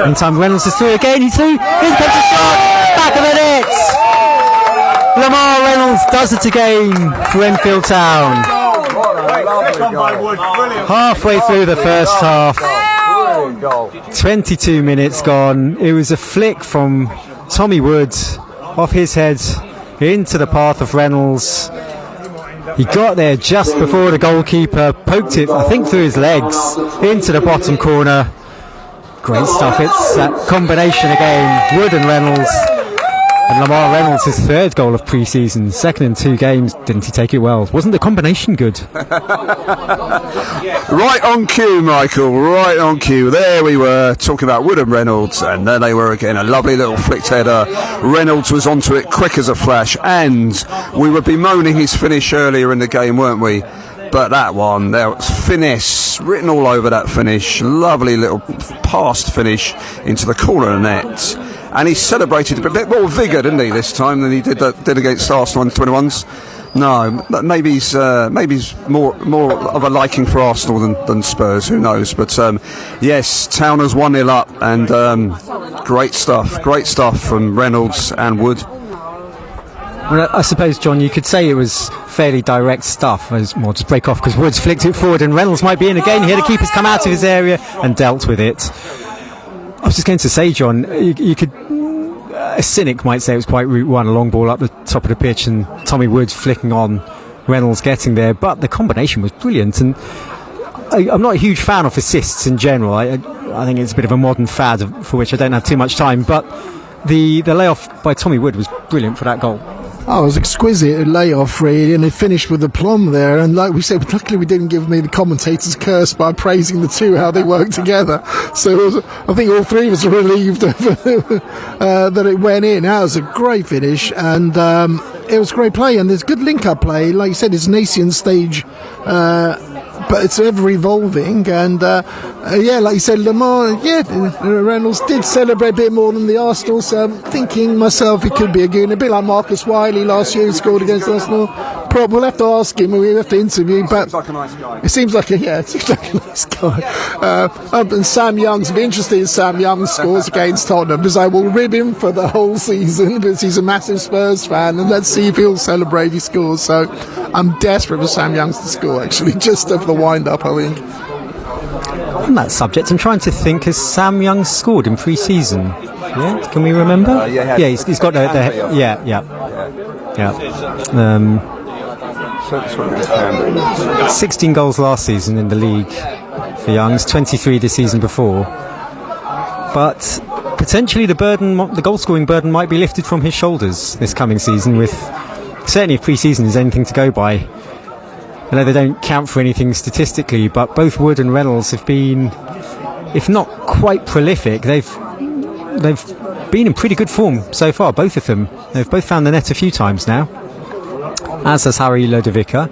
Meantime, Reynolds is through again. He's through. Here comes the shot. Back of the net. Lamar Reynolds does it again for Enfield Town. Halfway through the first half, 22 minutes gone. It was a flick from Tommy Wood off his head into the path of Reynolds. He got there just before the goalkeeper poked it, I think, through his legs into the bottom corner. Great stuff. It's that combination again, Wood and Reynolds. And Lamar Reynolds, his third goal of pre-season, second in 2 games. Didn't he take it well? Wasn't the combination good? Right on cue, Michael, right on cue. There we were, talking about Wood and Reynolds, and there they were again, a lovely little flicked header. Reynolds was onto it quick as a flash, and we were bemoaning his finish earlier in the game, weren't we? But that one, there was finesse written all over that finish. Lovely little past finish into the corner of the net. And he celebrated a bit more vigour, didn't he, this time than he did against Arsenal under 21s. No, maybe he's more of a liking for Arsenal than Spurs. Who knows? But yes, Town has 1-0 up, and great stuff from Reynolds and Wood. Well, I suppose, John, you could say it was fairly direct stuff. Well, just break off because Woods flicked it forward and Reynolds might be in again. Here the keeper's come out of his area and dealt with it. I was just going to say, John, you could, a cynic might say it was quite Route 1, a long ball up the top of the pitch and Tommy Woods flicking on, Reynolds getting there, but the combination was brilliant. And I'm not a huge fan of assists in general. I think it's a bit of a modern fad for which I don't have too much time, but the layoff by Tommy Wood was brilliant for that goal. Oh, it was exquisite layoff, really, and it finished with aplomb there. And like we said, luckily we didn't give me the commentator's curse by praising the two, how they worked together. So I think all three of us were relieved that it went in. That was a great finish, and it was great play, and there's good link-up play. Like you said, it's nascent stage but it's ever evolving. And like you said, Lamar, Reynolds did celebrate a bit more than the Arsenal. So I'm thinking myself, it could be a bit like Marcus Wiley last year, who scored against Arsenal. We'll have to ask him. We'll have to interview. But seems like a nice guy. It seems like a nice guy. And Sam Young's be interested in Sam Young scores against Tottenham, because I will rib him for the whole season, because he's a massive Spurs fan, and let's see if he'll celebrate if he scores. So I'm desperate for Sam Young to score, actually, just of the wind-up, I think. On that subject, I'm trying to think, has Sam Young scored in pre-season? Yeah, can we remember? He's got the 16 goals last season in the league for Youngs, 23 the season before. But potentially the goal-scoring burden might be lifted from his shoulders this coming season, with certainly if pre-season is anything to go by. I know they don't count for anything statistically, but both Wood and Reynolds have been, if not quite prolific, they've been in pretty good form so far, both of them. They've both found the net a few times now, as has Harry Lodovica.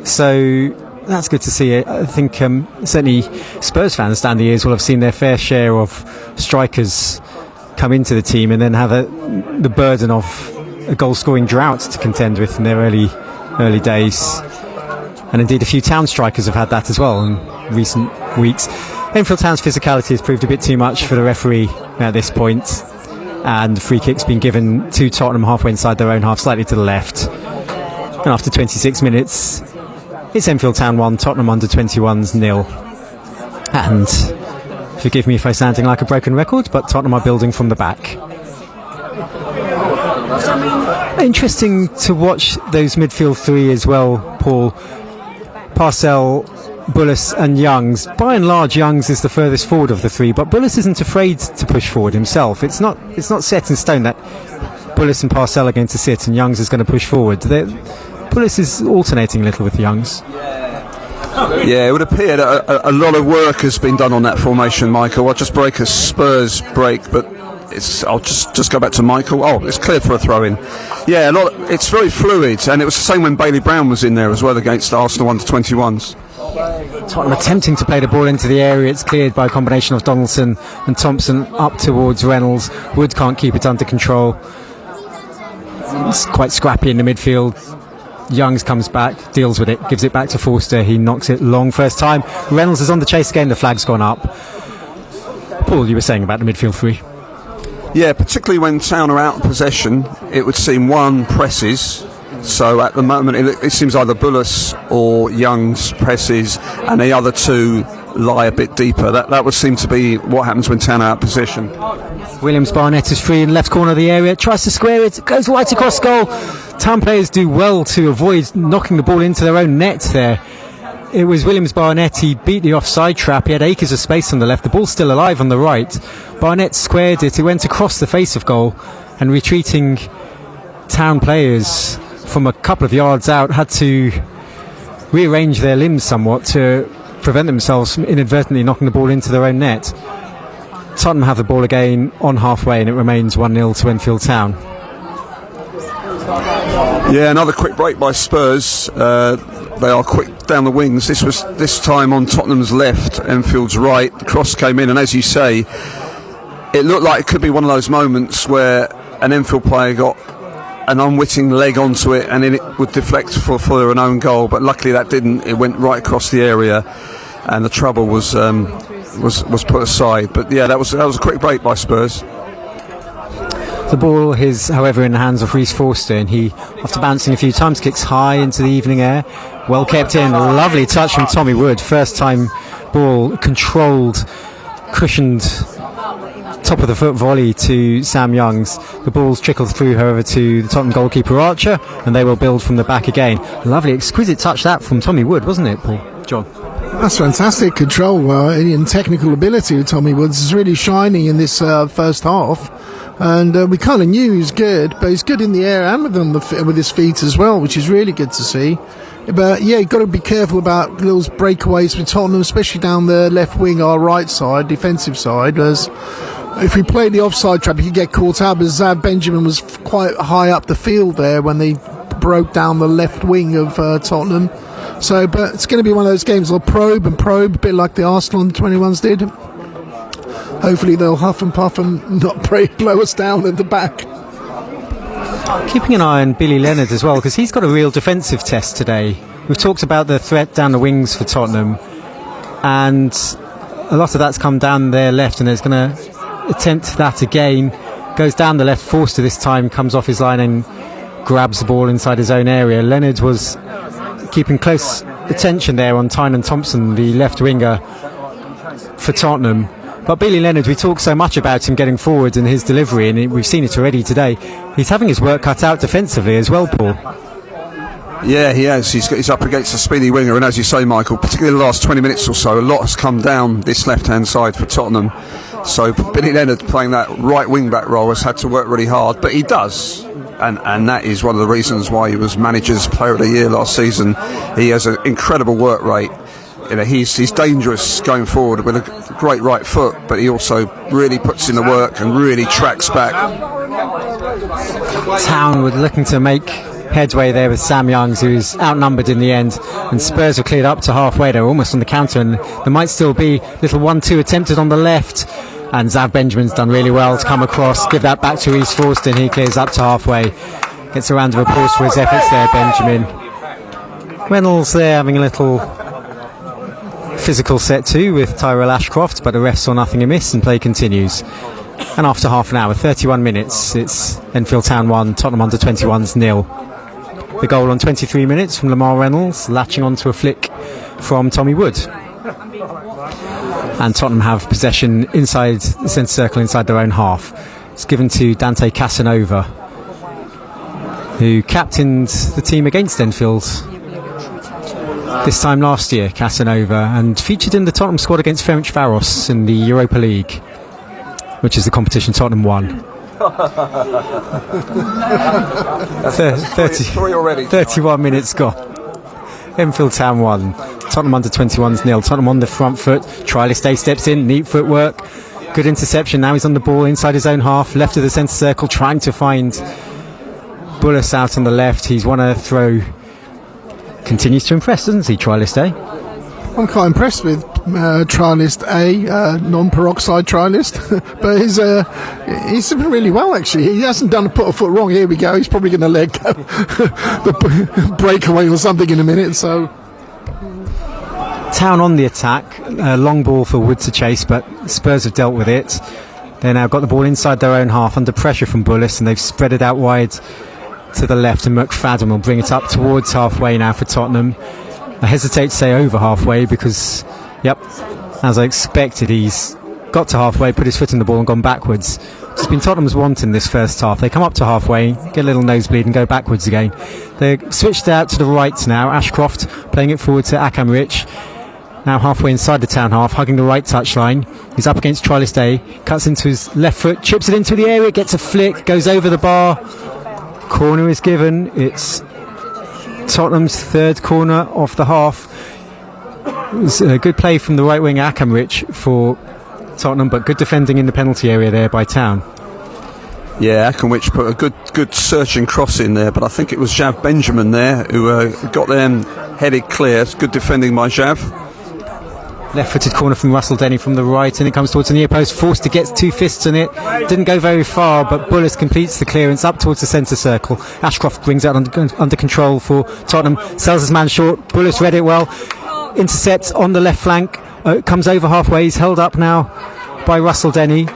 So that's good to see. I think certainly Spurs fans down the years will have seen their fair share of strikers come into the team and then have the burden of a goal-scoring drought to contend with in their early days. And indeed, a few Town strikers have had that as well in recent weeks. Enfield Town's physicality has proved a bit too much for the referee at this point, and the free kick's been given to Tottenham halfway inside their own half, slightly to the left. And after 26 minutes, it's Enfield Town 1, Tottenham under-21s 0. And forgive me if I'm sounding like a broken record, but Tottenham are building from the back. Interesting to watch those midfield three as well, Paul. Parcell, Bullis and Youngs. By and large, Youngs is the furthest forward of the three, but Bullis isn't afraid to push forward himself. It's not set in stone that Bullis and Parcell are going to sit and Youngs is going to push forward. Bullis is alternating a little with Youngs. Yeah, it would appear that a lot of work has been done on that formation, Michael. I'll just break a Spurs break, but I'll just go back to Michael. Oh, it's cleared for a throw-in. Yeah, it's very fluid, and it was the same when Bailey Brown was in there as well against Arsenal under-21s. Tottenham attempting to play the ball into the area. It's cleared by a combination of Donaldson and Thompson up towards Reynolds. Wood can't keep it under control. It's quite scrappy in the midfield. Youngs comes back, deals with it, gives it back to Forster. He knocks it long first time. Reynolds is on the chase again. The flag's gone up. Paul, you were saying about the midfield three. Yeah, particularly when Town are out of possession, it would seem one presses. So at the moment, it seems either Bullis or Youngs presses, and the other two lie a bit deeper. That would seem to be what happens when Town are out of possession. Williams Barnett is free in the left corner of the area, tries to square it, goes right across goal. Town players do well to avoid knocking the ball into their own net there. It was Williams Barnett. He beat the offside trap. He had acres of space on the left. The ball's still alive on the right. Barnett squared it. It went across the face of goal, and retreating Town players from a couple of yards out had to rearrange their limbs somewhat to prevent themselves from inadvertently knocking the ball into their own net. Tottenham have the ball again on halfway, and it remains 1-0 to Enfield Town. Yeah, another quick break by Spurs. They are quick down the wings. This time on Tottenham's left, Enfield's right. The cross came in, and as you say, it looked like it could be one of those moments where an Enfield player got an unwitting leg onto it, and then it would deflect for an own goal. But luckily that didn't. It went right across the area, and the trouble was put aside. But yeah, that was a quick break by Spurs. The ball is, however, in the hands of Rhys Forster, and he, after bouncing a few times, kicks high into the evening air. Well kept in. Lovely touch from Tommy Wood. First time ball, controlled, cushioned, top of the foot volley to Sam Youngs. The ball's trickled through, however, to the Tottenham goalkeeper Archer, and they will build from the back again. Lovely, exquisite touch that from Tommy Wood, wasn't it, Paul? John? That's fantastic control and technical ability of Tommy Woods is really shining in this first half. And we kind of knew he was good, but he's good in the air and with his feet as well, which is really good to see. But yeah, you've got to be careful about those breakaways with Tottenham, especially down the left wing, our right side, defensive side. As if we play the offside trap, you could get caught out. But Zav Benjamin was quite high up the field there when they broke down the left wing of Tottenham. So, but it's going to be one of those games they'll probe, a bit like the Arsenal under-21s did. Hopefully they'll huff and puff and not blow us down at the back. Keeping an eye on Billy Leonard as well, because he's got a real defensive test today. We've talked about the threat down the wings for Tottenham, and a lot of that's come down their left, and there's going to attempt that again. Goes down the left, Forster this time comes off his line and grabs the ball inside his own area. Leonard was keeping close attention there on Tynan Thompson, the left winger for Tottenham. But Billy Leonard, we talk so much about him getting forward and his delivery, and we've seen it already today. He's having his work cut out defensively as well, Paul. Yeah, he has. He's up against a speedy winger, and as you say, Michael, particularly the last 20 minutes or so, a lot has come down this left-hand side for Tottenham. So Billy Leonard playing that right wing-back role has had to work really hard, but he does. And that is one of the reasons why he was manager's player of the year last season. He has an incredible work rate. He's dangerous going forward with a great right foot, but he also really puts in the work and really tracks back. Town were looking to make headway there with Sam Youngs, who's outnumbered in the end, and Spurs were cleared up to halfway. They're almost on the counter, and there might still be little 1-2 attempted on the left, and Zav Benjamin's done really well to come across, give that back to Reece Forster, and he clears up to halfway. Gets a round of applause for his efforts there, Benjamin. Reynolds there having a little physical set too with Tyrell Ashcroft, but the ref saw nothing amiss and play continues. And after half an hour, 31 minutes, it's Enfield Town 1, Tottenham under-21s 0. The goal on 23 minutes from Lamar Reynolds, latching onto a flick from Tommy Wood. And Tottenham have possession inside the centre circle, inside their own half. It's given to Dante Casanova, who captained the team against Enfield this time last year, Casanova, and featured in the Tottenham squad against Ferencvaros in the Europa League, which is the competition Tottenham won. 31 minutes gone. Enfield Town 1, Tottenham under-21s 0. Tottenham on the front foot. Triliste steps in, neat footwork, good interception. Now he's on the ball inside his own half, left of the centre circle, trying to find Bullis out on the left. He's won a throw. Continues to impress, doesn't he, Triliste? I'm quite impressed with Trialist A, non-peroxide Trialist, but he's doing really well actually. He hasn't put a foot wrong. Here we go. He's probably going to let go the breakaway or something in a minute. So Town on the attack, long ball for Wood to chase, but Spurs have dealt with it. They now got the ball inside their own half under pressure from Bullis, and they've spread it out wide to the left, and McFadden will bring it up towards halfway now for Tottenham. I hesitate to say over halfway because, yep, as I expected, he's got to halfway, put his foot in the ball and gone backwards. It's been Tottenham's want in this first half. They come up to halfway, get a little nosebleed and go backwards again. They're switched out to the right now. Ashcroft playing it forward to Akamrich. Now halfway inside the Town half, hugging the right touchline. He's up against Triliste, cuts into his left foot, chips it into the area, gets a flick, goes over the bar. Corner is given. It's Tottenham's third corner of the half. It was a good play from the right wing Akamrich for Tottenham, but good defending in the penalty area there by Town. Yeah, Akamrich put a good searching cross in there, but I think it was Jav Benjamin there who got them headed clear. It's good defending by Jav. Left-footed corner from Russell Denny from the right, and it comes towards the near post. Forster gets two fists on it. Didn't go very far, but Bullis completes the clearance up towards the centre circle. Ashcroft brings it under control for Tottenham. Sells his man short. Bullis read it well. Intercepts on the left flank. Comes over halfway. He's held up now by Russell Denny.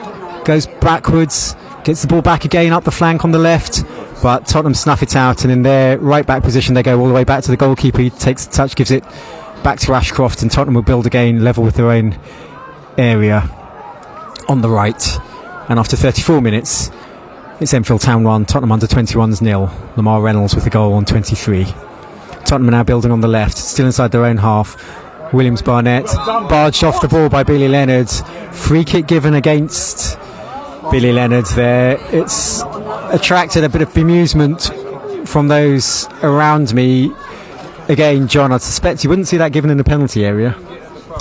Goes backwards. Gets the ball back again up the flank on the left. But Tottenham snuff it out, and in their right back position they go all the way back to the goalkeeper. He takes the touch, gives it back to Ashcroft, and Tottenham will build again level with their own area on the right. And after 34 minutes, it's Enfield Town 1, Tottenham under-21s 0. Lamar Reynolds with the goal on 23. Tottenham are now building on the left, still inside their own half. Williams Barnett barged off the ball by Billy Leonard. Free kick given against Billy Leonard there. It's attracted a bit of bemusement from those around me. Again, John, I suspect you wouldn't see that given in the penalty area.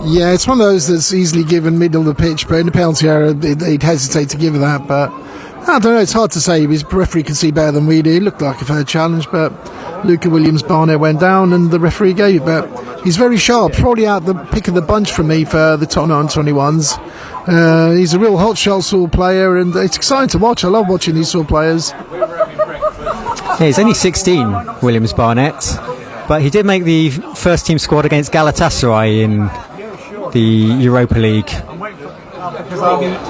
Yeah, it's one of those that's easily given middle of the pitch, but in the penalty area they'd hesitate to give that. But I don't know, it's hard to say. His referee could see better than we do. It looked like a fair challenge, but Luca Williams-Barnett went down and the referee gave it. But he's very sharp, probably out the pick of the bunch for me for the Tottenham 21s. He's a real hot shot sort of player, and it's exciting to watch. I love watching these sort of players. Yeah, he's only 16, Williams-Barnett, but he did make the first team squad against Galatasaray in the Europa League.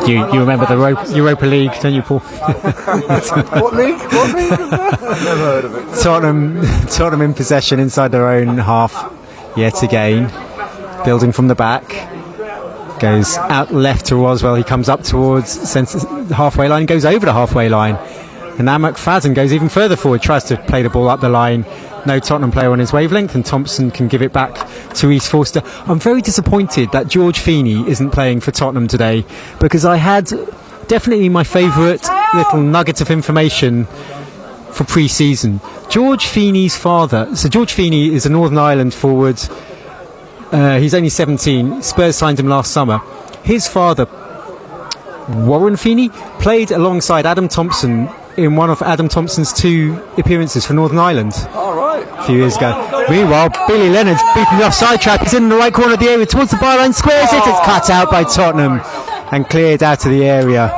You remember the Europa League, don't you, Paul? What league? Never heard of it. Tottenham in possession inside their own half yet again, building from the back. Goes out left to Roswell. He comes up towards the halfway line, goes over the halfway line. And now McFadden goes even further forward, tries to play the ball up the line. No Tottenham player on his wavelength, and Thompson can give it back to Reece Forster. I'm very disappointed that George Feeney isn't playing for Tottenham today, because I had definitely my favourite little nugget of information for pre-season. George Feeney's father, so George Feeney is a Northern Ireland forward. He's only 17. Spurs signed him last summer. His father, Warren Feeney, played alongside Adam Thompson in one of Adam Thompson's 2 appearances for Northern Ireland a few years ago. Meanwhile, Billy Leonard's beaten the offside trap. He's in the right corner of the area towards the byline, squares it. It's cut out by Tottenham and cleared out of the area.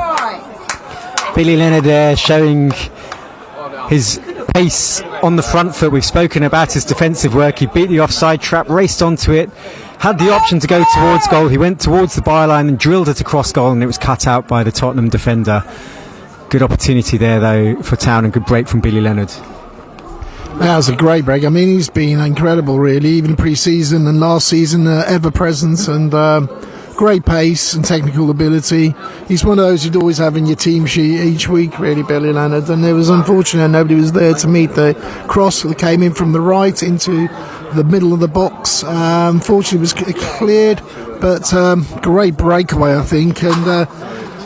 Billy Leonard there showing his pace on the front foot. We've spoken about his defensive work. He beat the offside trap, raced onto it, had the option to go towards goal. He went towards the byline and drilled it across goal, and it was cut out by the Tottenham defender. Good opportunity there, though, for Town, and good break from Billy Leonard. That was a great break. I mean, he's been incredible, really, even pre-season and last season, ever present, and great pace and technical ability. He's one of those you'd always have in your team sheet each week, really, Billy Leonard. And it was unfortunate nobody was there to meet the cross that came in from the right into the middle of the box. Unfortunately, it was cleared, but great breakaway, I think. And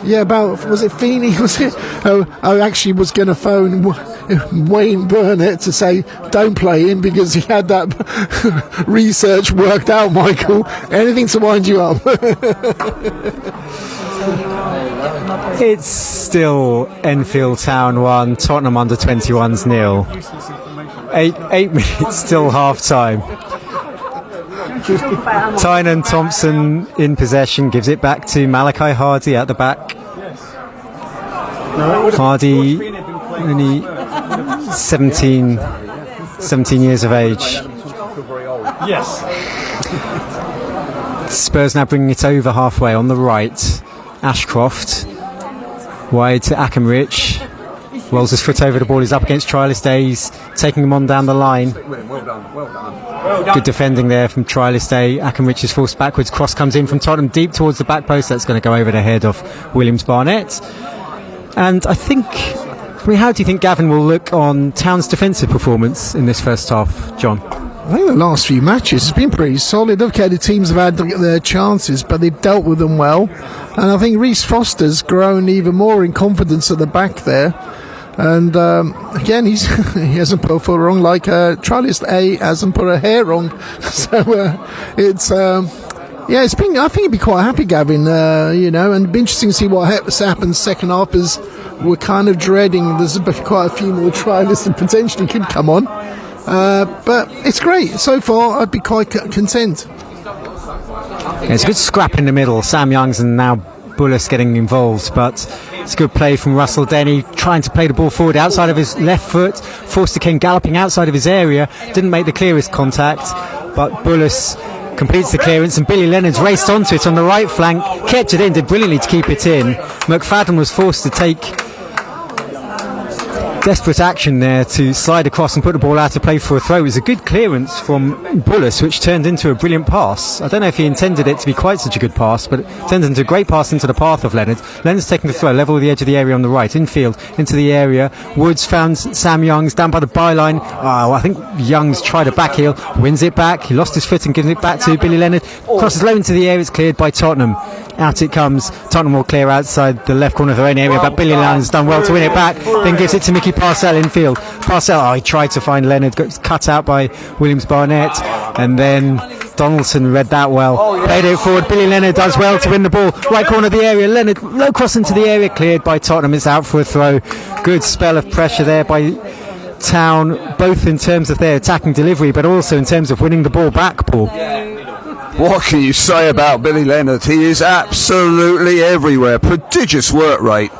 was it Feeney? Was it? I actually was going to phone Wayne Burnett to say don't play him because he had that research worked out, Michael. Anything to wind you up. It's still Enfield Town 1, Tottenham under 21s 0. 8 minutes till half time. Tynan Thompson in possession, gives it back to Malachi Hardy at the back. Hardy only 17 years of age. Yes. Spurs now bringing it over halfway on the right. Ashcroft wide to Akenrich. Rolls his foot over the ball. He's up against Trialist Days, taking him on down the line. Good defending there from Trialist Day. Akenrich is forced backwards. Cross comes in from Tottenham deep towards the back post. That's going to go over the head of Williams-Barnett. And I think, how do you think Gavin will look on Town's defensive performance in this first half, John? I think the last few matches has been pretty solid. Okay, the teams have had their chances, but they've dealt with them well. And I think Reece Foster's grown even more in confidence at the back there. And again, he hasn't put a foot wrong, like Trialist A hasn't put a hair wrong. So it's been. I think he'd be quite happy, Gavin. And it'd be interesting to see what happens second half. As we're kind of dreading, there's quite a few more trialists that potentially could come on. But it's great so far. I'd be quite content. It's a good scrap in the middle. Sam Youngs and now Bullis getting involved, but it's a good play from Russell Denny, trying to play the ball forward outside of his left foot. Forster came galloping outside of his area, didn't make the clearest contact, but Bullis completes the clearance, and Billy Leonard's raced onto it on the right flank, kept it in, did brilliantly to keep it in. McFadden was forced to take desperate action there to slide across and put the ball out of play for a throw. It was a good clearance from Bullis, which turned into a brilliant pass. I don't know if he intended it to be quite such a good pass, but it turned into a great pass into the path of Leonard. Leonard's taking the throw, level with the edge of the area on the right. Enfield into the area. Woods found Sam Youngs down by the byline. I think Youngs tried a back heel, wins it back. He lost his foot and gives it back to Billy Leonard. Crosses low into the air. It's cleared by Tottenham. Out it comes. Tottenham will clear outside the left corner of their own area, but Billy Leonard's done well to win it back. Then gives it to Mickey Parcell infield. Parcell, he tried to find Leonard, got cut out by Williams-Barnett, and then Donaldson read that well. Played it forward. Billy Leonard does well to win the ball. Right corner of the area. Leonard, low cross into the area, cleared by Tottenham. It's out for a throw. Good spell of pressure there by Town, both in terms of their attacking delivery, but also in terms of winning the ball back, Paul. What can you say about Billy Leonard? He is absolutely everywhere. Prodigious work rate.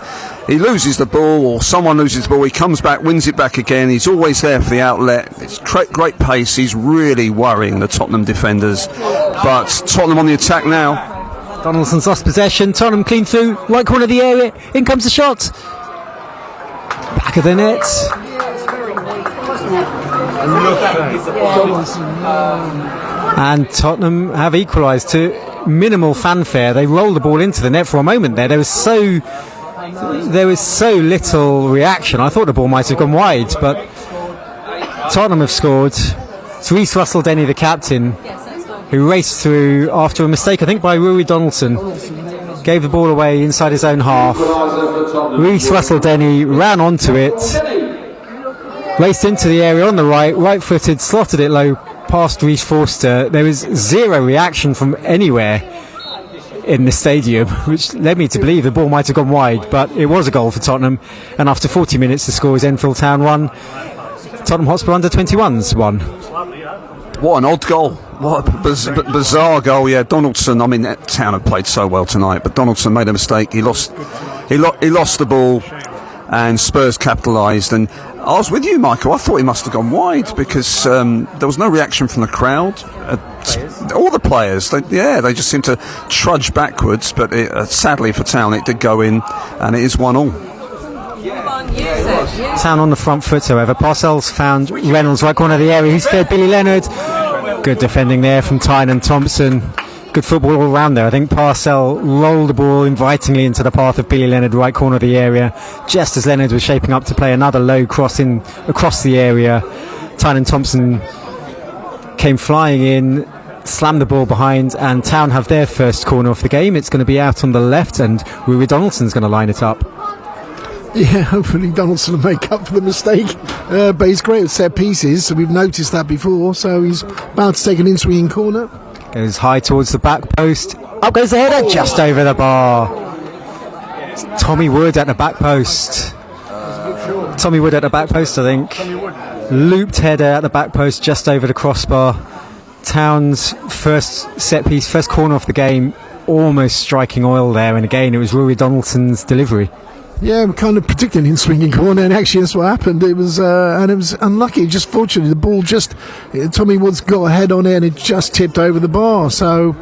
He loses the ball, or someone loses the ball, he comes back, wins it back again. He's always there for the outlet. It's great pace. He's really worrying the Tottenham defenders. But Tottenham on the attack now. Donaldson's lost possession. Tottenham clean through. Right corner of the area. In comes the shot. Back of the net. And Tottenham have equalised to minimal fanfare. They rolled the ball into the net for a moment there. There was so little reaction. I thought the ball might have gone wide, but Tottenham have scored. It's Reece Russell-Denny, the captain, who raced through after a mistake, I think, by Rui Donaldson. Gave the ball away inside his own half. Reece Russell-Denny ran onto it, raced into the area on the right-footed, slotted it low past Reece Forster. There was zero reaction from anywhere in the stadium, which led me to believe the ball might have gone wide, but it was a goal for Tottenham. And after 40 minutes, the score is Enfield Town 1, Tottenham Hotspur under-21s 1. What an odd goal. What a bizarre goal. Yeah, Donaldson, I mean, Town have played so well tonight, but Donaldson made a mistake. He lost the ball, and Spurs capitalised. And I was with you, Michael. I thought he must have gone wide because there was no reaction from the crowd. All the players, they just seemed to trudge backwards. But sadly for Town, it did go in, and it is 1-1. Town on the front foot, however. Parcells found Reynolds, right corner of the area. He's fed Billy Leonard. Good defending there from Tynan Thompson. Good football all around there. I think Parcell rolled the ball invitingly into the path of Billy Leonard, right corner of the area, just as Leonard was shaping up to play another low cross in across the area. Tynan Thompson came flying in, slammed the ball behind, and Town have their first corner of the game. It's going to be out on the left, and Rui Donaldson's going to line it up. Yeah, hopefully Donaldson will make up for the mistake. But he's great at set pieces, so we've noticed that before. So he's about to take an in-swinging corner. Goes high towards the back post. Up goes the header, just over the bar. It's Tommy Wood at the back post. Tommy Wood at the back post, I think. Looped header at the back post, just over the crossbar. Town's first set piece, first corner of the game, almost striking oil there. And again, it was Rui Donaldson's delivery. Yeah, we kind of predicted in swinging corner, and actually that's what happened. It was unlucky. Just fortunately, the ball Tommy Woods got a head on it, and it just tipped over the bar. So,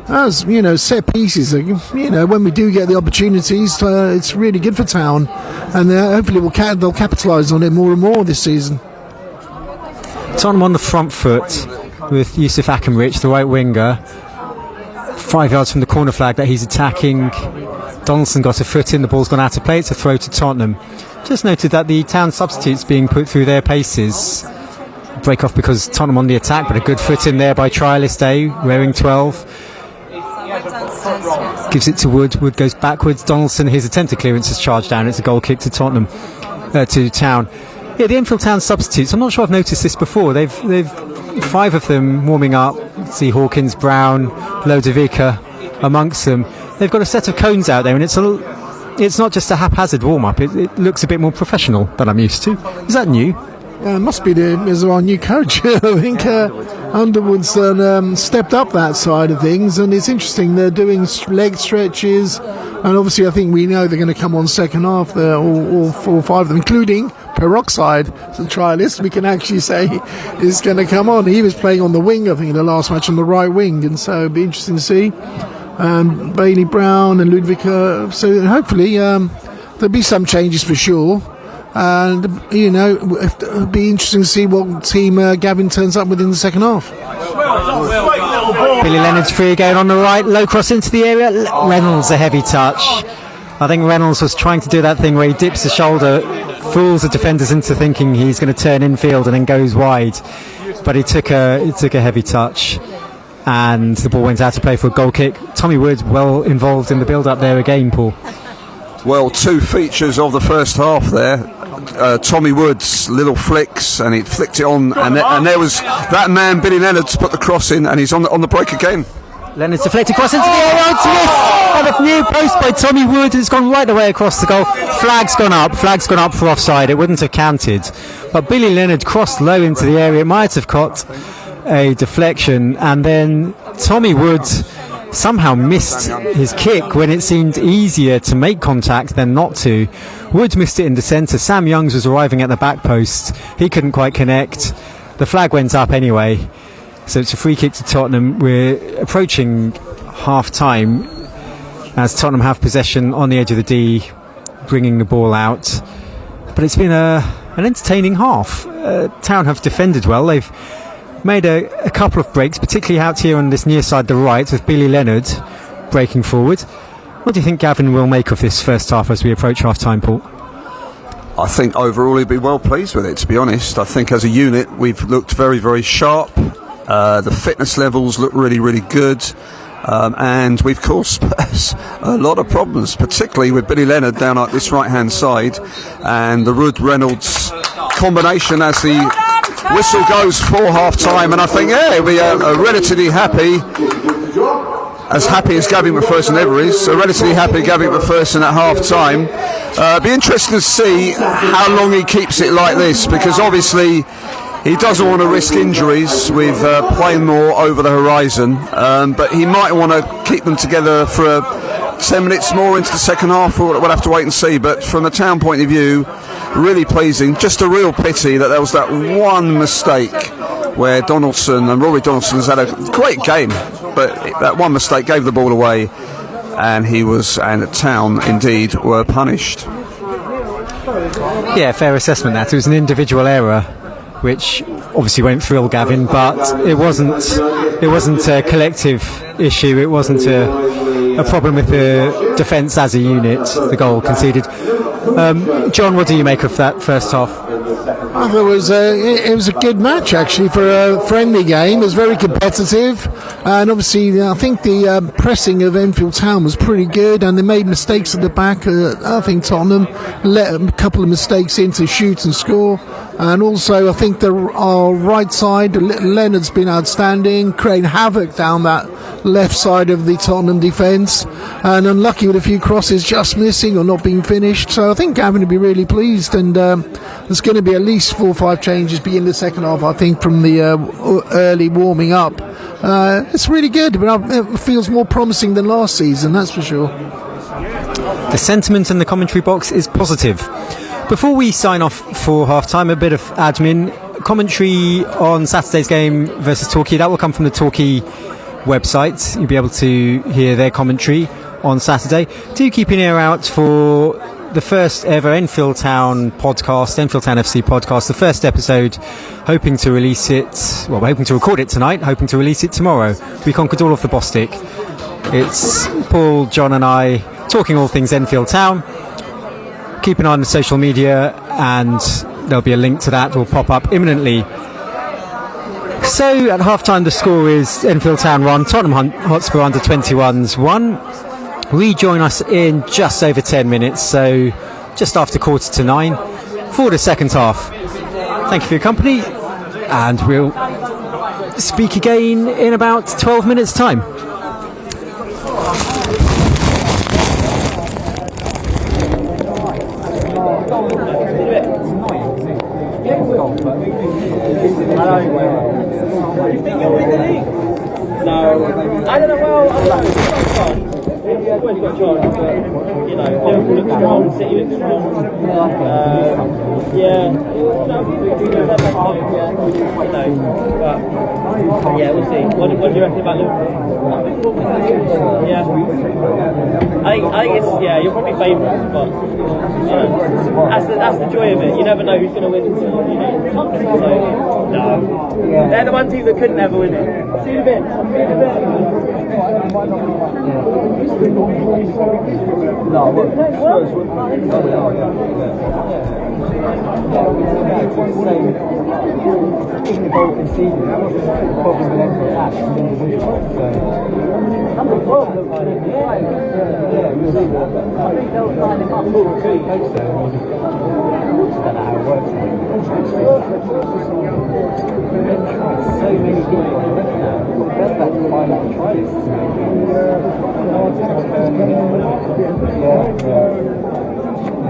as set pieces, when we do get the opportunities, it's really good for Town, and hopefully they'll capitalise on it more and more this season. Tottenham on the front foot with Yusuf Akinrich, the right winger, 5 yards from the corner flag that he's attacking. Donaldson got a foot in, the ball's gone out of play. It's a throw to Tottenham. Just noted that the Town substitutes being put through their paces. Break off because Tottenham on the attack, but a good foot in there by trialist A, wearing 12. Gives it to Wood. Wood goes backwards. Donaldson, his attempted clearance is charged down. It's a goal kick to Tottenham, to Town. Yeah, the Enfield Town substitutes. I'm not sure I've noticed this before. They've 5 of them warming up. See Hawkins, Brown, Lodovica amongst them. They've got a set of cones out there, and it's not just a haphazard warm-up. It looks a bit more professional than I'm used to. Is that new? It must be our new coach. I think Underwood's stepped up that side of things, and it's interesting. They're doing leg stretches, and obviously I think we know they're going to come on second half. All 4 or 5 of them, including Peroxide, the trialist, we can actually say is going to come on. He was playing on the wing, I think, in the last match on the right wing, and so it'll be interesting to see. Bailey Brown and Ludwika, so hopefully there'll be some changes for sure, and it'll be interesting to see what team Gavin turns up with in the second half. Billy Leonard's free again on the right, low cross into the area. Reynolds, a heavy touch. I think Reynolds was trying to do that thing where he dips the shoulder, fools the defenders into thinking he's going to turn infield and then goes wide, but he took a heavy touch. And the ball went out to play for a goal kick. Tommy Wood well involved in the build-up there again, Paul. Well, 2 features of the first half there. Tommy Wood's little flicks, and he flicked it on, and there was that man Billy Leonard to put the cross in, and he's on the break again. Leonard's deflected cross into the area, it's missed, and a new post by Tommy Wood has gone right the way across the goal. Flag's gone up for offside, it wouldn't have counted, but Billy Leonard crossed low into the area, it might have caught a deflection, and then Tommy Wood somehow missed his kick when it seemed easier to make contact than not to. Wood missed it in the centre. Sam Youngs was arriving at the back post. He couldn't quite connect. The flag went up anyway. So it's a free kick to Tottenham. We're approaching half time as Tottenham have possession on the edge of the D, bringing the ball out. But it's been an entertaining half. Town have defended well. They've made a couple of breaks, particularly out here on this near side, the right, with Billy Leonard breaking forward. What do you think Gavin will make of this first half as we approach half-time, Paul? I think overall he'll be well pleased with it, to be honest. I think as a unit we've looked very, very sharp. The fitness levels look really, really good. And we've caused Spurs a lot of problems, particularly with Billy Leonard down at this right-hand side. And the Rudd-Reynolds combination as the whistle goes for half-time, and I think, he'll be a relatively happy as Gavin McPherson ever is, a relatively happy Gavin McPherson at half-time. Be interesting to see how long he keeps it like this, because obviously he doesn't want to risk injuries with playing more over the horizon, but he might want to keep them together for 10 minutes more into the second half. We'll have to wait and see, but from the Town point of view, really pleasing. Just a real pity that there was that one mistake where Rory Donaldson's had a great game, but that one mistake gave the ball away, and Town indeed were punished. Yeah, fair assessment that. It was an individual error, which obviously won't thrill Gavin, but it wasn't a collective issue. It wasn't a problem with the defence as a unit, the goal conceded. John, what do you make of that first half? I thought it was a good match actually for a friendly game. It was very competitive, and obviously I think the pressing of Enfield Town was pretty good, and they made mistakes at the back. I think Tottenham let a couple of mistakes in to shoot and score, and also I think our right side, Leonard's been outstanding, creating havoc down that left side of the Tottenham defence, and unlucky with a few crosses just missing or not being finished. So I think Gavin will be really pleased, and there's going to be at least 4 or 5 changes in the second half, I think, from the early warming up. It's really good, but it feels more promising than last season, that's for sure. The sentiment in the commentary box is positive. Before we sign off for half-time, a bit of admin. Commentary on Saturday's game versus Torquay, that will come from the Torquay website. You'll be able to hear their commentary on Saturday. Do keep an ear out for the first ever Enfield Town podcast, Enfield Town FC podcast, the first episode, hoping to record it tonight, hoping to release it tomorrow. We conquered all of the Bostik. It's Paul, John and I talking all things Enfield Town. Keep an eye on the social media, and there'll be a link to that will pop up imminently. So at half-time the score is Enfield Town 1, Tottenham Hotspur under 21s 1. Rejoin us in just over 10 minutes, so just after 8:45 for the second half. Thank you for your company, and we'll speak again in about 12 minutes time. I don't know, I've already got charged, but, Liverpool looks strong, City looks strong. We'll see. What do you reckon about Liverpool? Yeah. I think it's, you're probably favourites, but, that's the joy of it. You never know who's going to win. They're the one team that couldn't ever win it. See you in a bit. don't know how it works. So many good events now. That's about 500 tries.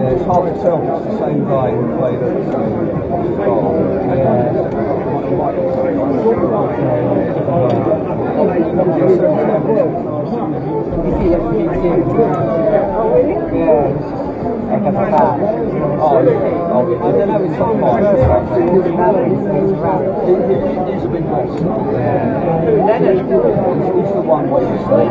Yeah, it's hard to tell if it's the same guy who played at Hotspur. I don't know, it's not fine. It's a big loss. It's the one where you say,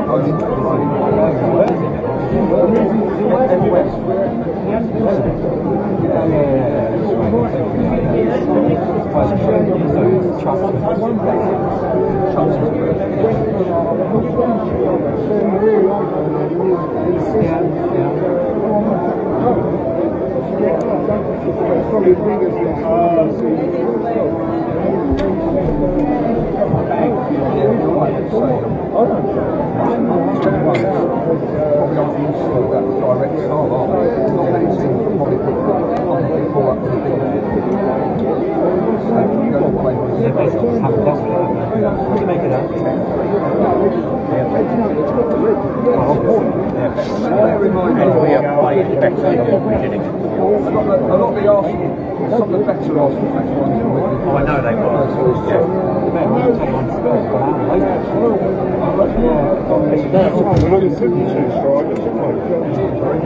a lot of the Arsenal, some of the better Arsenal fans want to win. Oh, I know they were.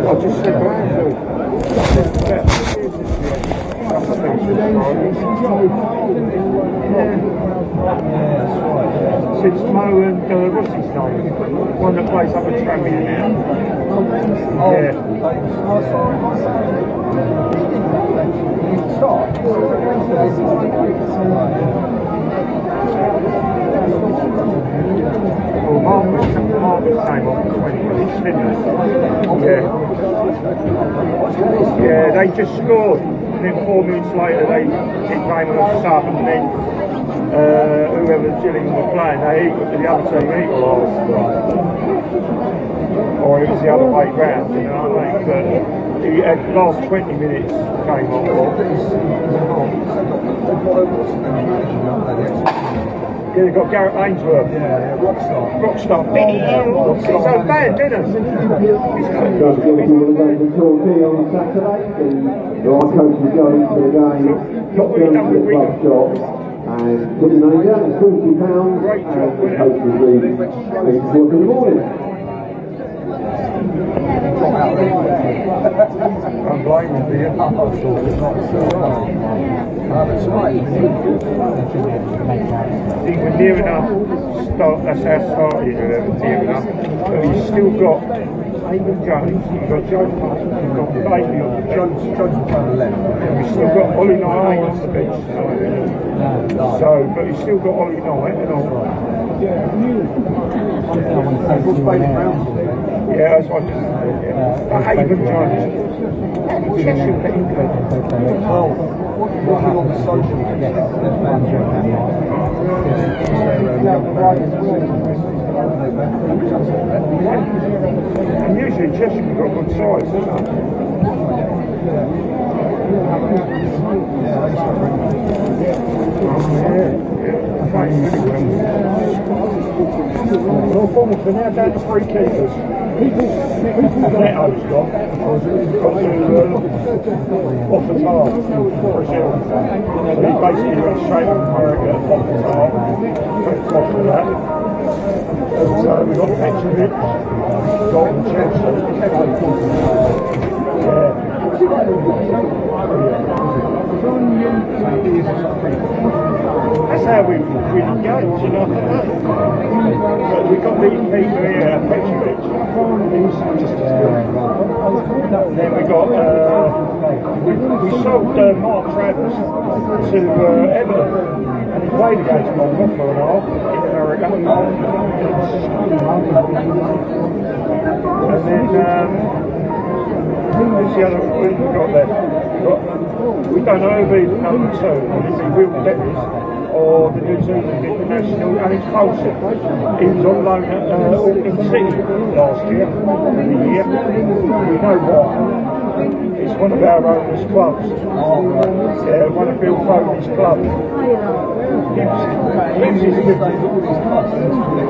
I'll just sit back. Since Mo and what's his name? One that plays up at Tranmere now. Yeah. Well, Marcus came on 20 minutes, didn't they? Yeah, they just scored. And then 4 minutes later, it came on a sub, and then whoever Gillingham were playing, the other team equalised. Or it was the other way round, you know what I mean? But the last 20 minutes came on. Yeah, they've got Gareth Ainsworth. Yeah, Rockstar. Rockstar. He's so bad, didn't he? Just going to the Torquay on Saturday. The right coach is going to the game. Top Gun to the club shop. And put the name down, it's £40. Great job, and the coach will be 8 o'clock in the morning. I'm blaming you. I think we're near enough. That's our starting, near enough. But he's still got Jones, you've got Joe Parker, you've got Bailey on the bench. Jones on the left. And we've still got Ollie Knight on the bench. So, but he's still got Ollie Knight and all. What's Bailey Brown? Yeah, that's what I just said. But Haven Jones. Cheshire for England. Well, working on the social and usually Cheshire have got good size, isn't it? Well, Bournemouth are now down to 3 keepers. Neto's gone. Off the tar. Brazil. So he basically went straight to America off the tar. Off of that. So we've got Petrovic, Dalton Chelsea. That's how we win games, you know. But we've got these people here, Petrovic, he's just as good. Then we got, we sold Mark Travers to Everton, and he played against Monmouth for an half in America. And then, who's the other we've got there? We don't know who the number 2, whether it be Will Dennis or the New Zealand international, and it's Colson. He was on loan at Auckland City last year, We know why. He It's one of our owners' clubs. Yeah, one of Bill Foley's clubs.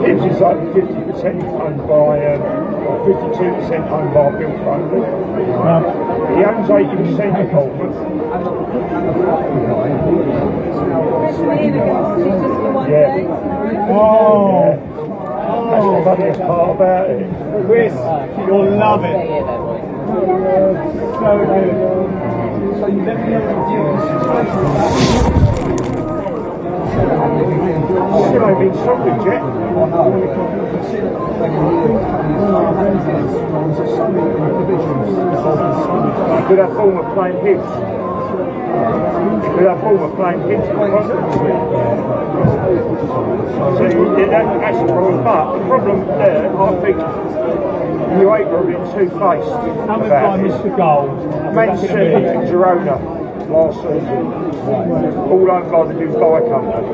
Gibbs is like 50% owned by, 52% owned by Bill Foley. He owns 80% of Holman. Yeah. Oh. That's the funniest part about it. Chris, you'll love it. So good. So you let me know Still ain't been sorted yet. You could have former playing hits. With our former playing kids in the constituency. So that's the problem. But the problem there, I think, you ain't got to be two-faced about it. Man City and Girona last season, all owned by the Dubai company,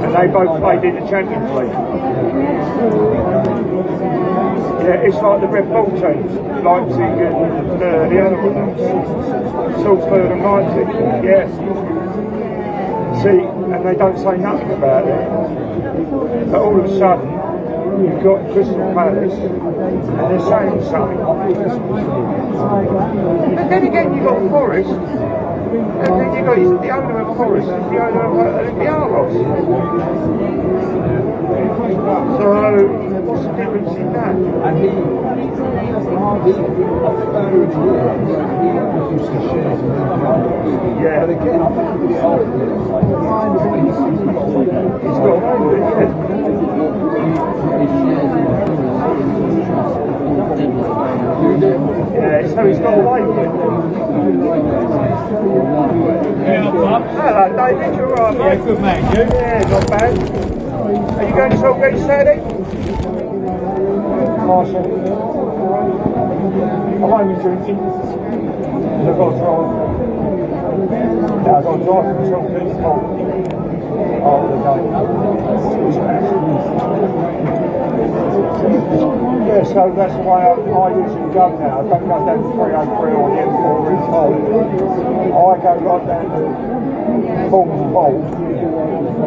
and they both played in the Champions League. Yeah, it's like the Red Bull teams, Leipzig and the other ones, Salzburg and Leipzig. Yeah. See, and they don't say nothing about it. But all of a sudden, you've got Crystal Palace, and they're saying something. But then again, you've got Forest, and then you've got the owner of Forest, and the owner of the Argos. So, what's the difference in that? Yeah. He's got yeah, so he's got away with it. Hello, David, you alright, mate? Yeah, good man, you? Yeah, not bad. Are you going to Saltgate Saturday? Marshall. I'm only drinking. I've got to drive. Yeah, I've got to drive from Saltgate to Hull. After the game. Yeah, so that's the way I usually go now. I don't go down to 303 or the M4 in Hull. I go right down to Hull,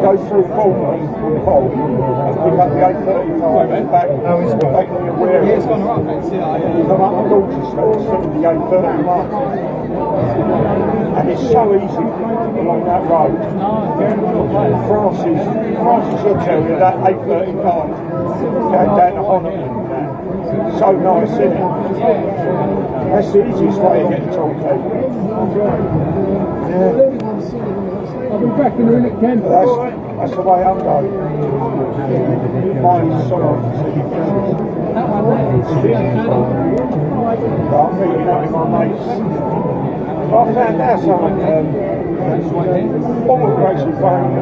go through Bournemouth and Hull, and pick up the A35 and back, making me aware of it. Come up to Dorchester, instead of the A31. And it's so easy along that road. Francis will tell you that A35 going down to Hotspur. So nice, isn't it? That's the easiest way to get to Torquay. Yeah. I'll be back in a minute, Ken. That's the way I'm going. Mine's sort of but I'm meeting up with my mates. I found out something. All the races are playing.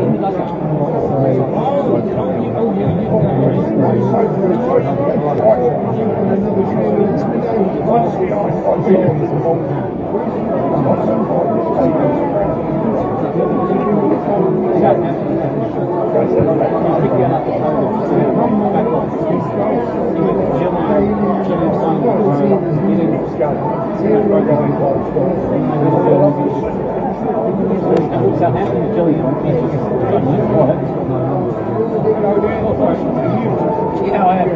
Yeah, I have.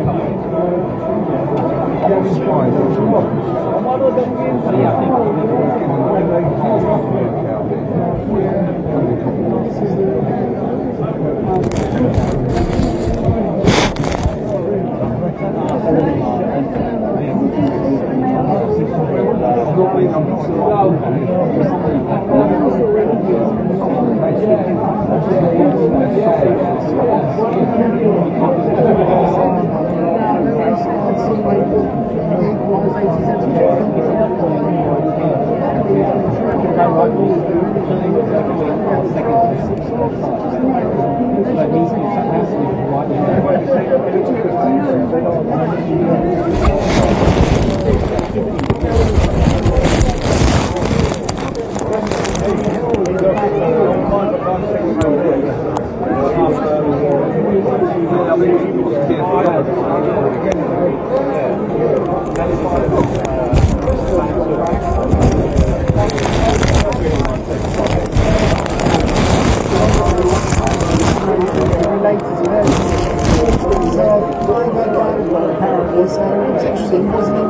So it was interesting, wasn't it?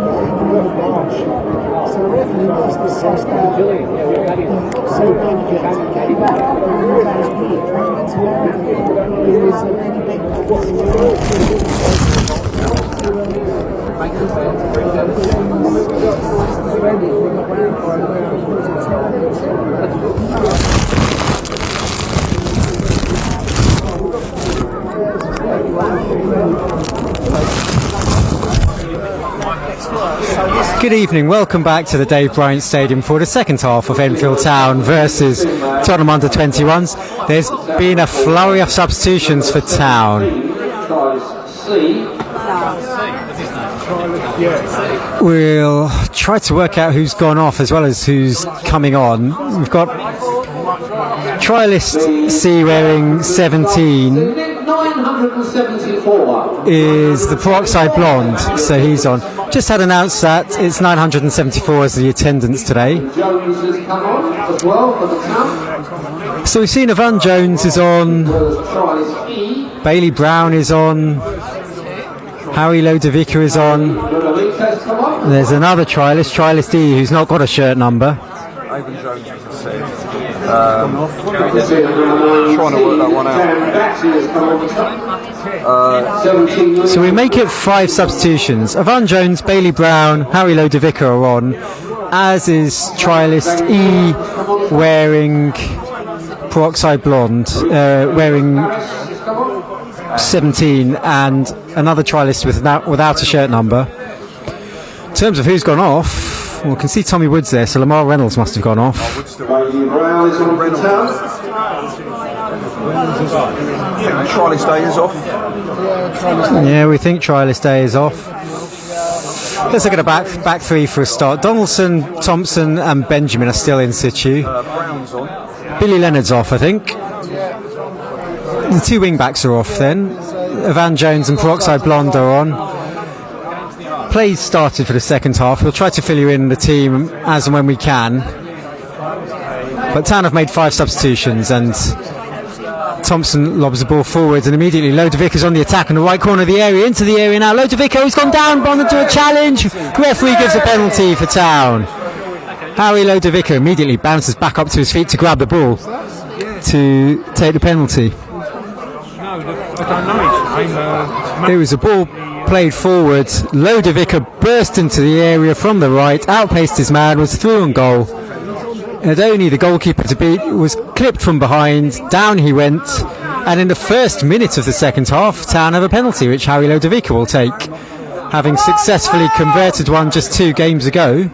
So the referee was assessed that so dedicated, came back, and was out of here, trying to America. It was a really Good evening, welcome back to the Dave Bryant Stadium for the second half of Enfield Town versus Tottenham under-21s. There's been a flurry of substitutions for Town. We'll try to work out who's gone off as well as who's coming on. We've got trialist C wearing 17 is the Peroxide Blonde, so he's on. Just had announced that it's 974 as the attendance today. So we've seen Evan Jones is on, Bailey Brown is on, Harry Lodovica is on. There's another trialist E, who's not got a shirt number. Evan Jones, as I said. Trying to work that one out. So we make it 5 substitutions. Evan Jones, Bailey Brown, Harry Lodovica are on, as is trialist E wearing Peroxide Blonde, wearing 17, and another trialist without a shirt number. In terms of who's gone off, well, we can see Tommy Woods there, so Lamar Reynolds must have gone off. Trialist Day is off. Yeah, we think Trialist Day is off. Let's look at the back three for a start. Donaldson, Thompson and Benjamin are still in situ. Brown's on. Billy Leonard's off, I think. The 2 wing backs are off then. Evan Jones and Peroxide Blonde are on. Plays started for the second half. We'll try to fill you in the team as and when we can. But Town have made 5 substitutions, and Thompson lobs the ball forwards, and immediately Lodovica's on the attack in the right corner of the area, into the area now. Lodovica, who's gone down, gone into a challenge. Referee gives a penalty for Town. Harry Lodovica immediately bounces back up to his feet to grab the ball to take the penalty. It was a ball played forward. Lodovica burst into the area from the right, outpaced his man, was through on goal. Adoni, the goalkeeper to beat, was clipped from behind, down he went, and in the first minute of the second half, Town have a penalty which Harry Lodovica will take, having successfully converted one just 2 games ago.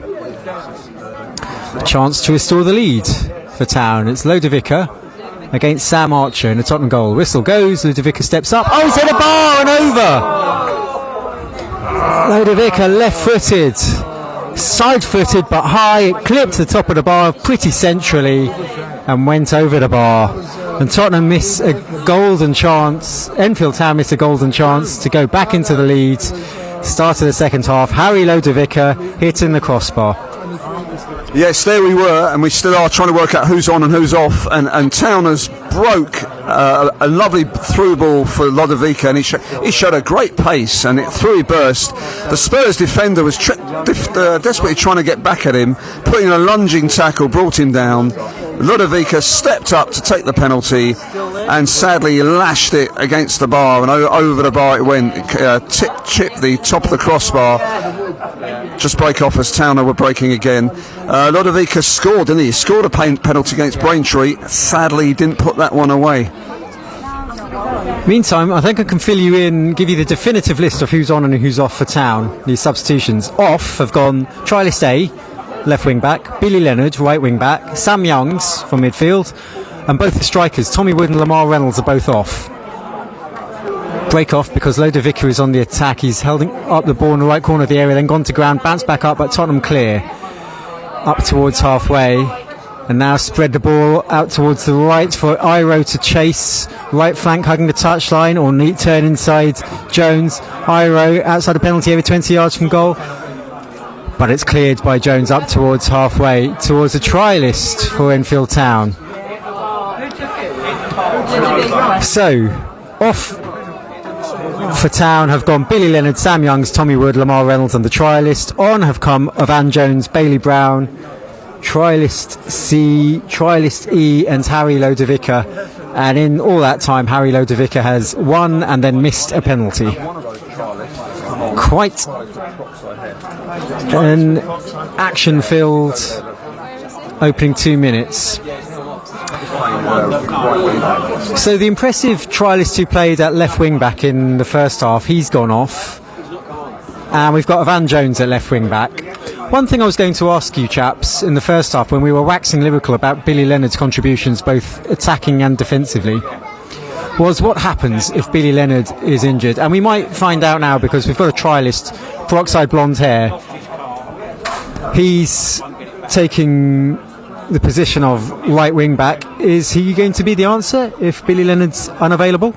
A chance to restore the lead for Town. It's Lodovica against Sam Archer in the Tottenham goal. Whistle goes, Lodovica steps up, oh, he's hit a bar and over! Lodovica left-footed, side-footed but high, it clipped the top of the bar pretty centrally and went over the bar. And Tottenham miss a golden chance, Enfield Town miss a golden chance to go back into the lead. Start of the second half, Harry Lodovica hitting the crossbar. Yes, there we were, and we still are trying to work out who's on and who's off, and Town has broke a lovely through ball for Lodovica, and he showed a great pace, and through he burst. The Spurs defender was desperately trying to get back at him, putting a lunging tackle, brought him down. Lodovica stepped up to take the penalty and sadly lashed it against the bar, and over the bar it went, chipped the top of the crossbar, just break off as Towner were breaking again. Lodovica scored, didn't he? He scored a penalty against Braintree. Sadly, he didn't put that one away. Meantime, I think I can fill you in, give you the definitive list of who's on and who's off for Town. These substitutions off have gone Trialist A, left wing back, Billy Leonard, right wing back, Sam Youngs from midfield, and both the strikers, Tommy Wood and Lamar Reynolds, are both off. Break off because Lodovica is on the attack. He's holding up the ball in the right corner of the area, then gone to ground, bounced back up, but Tottenham clear. Up towards halfway, and now spread the ball out towards the right for Iro to chase. Right flank hugging the touchline, or neat turn inside Jones. Iro outside the penalty area, 20 yards from goal. But it's cleared by Jones up towards halfway, towards a trialist for Enfield Town. So, off for Town have gone Billy Leonard, Sam Youngs, Tommy Wood, Lamar Reynolds and the trialist. On have come Van Jones, Bailey Brown, trialist C, trialist E and Harry Lodovica. And in all that time, Harry Lodovica has won and then missed a penalty. Quite an action-filled opening 2 minutes. So the impressive trialist who played at left wing back in the first half, he's gone off. And we've got Van Jones at left wing back. One thing I was going to ask you chaps in the first half when we were waxing lyrical about Billy Leonard's contributions both attacking and defensively was what happens if Billy Leonard is injured. And we might find out now because we've got a trialist, peroxide blonde hair. He's taking the position of right wing back. Is he going to be the answer if Billy Leonard's unavailable?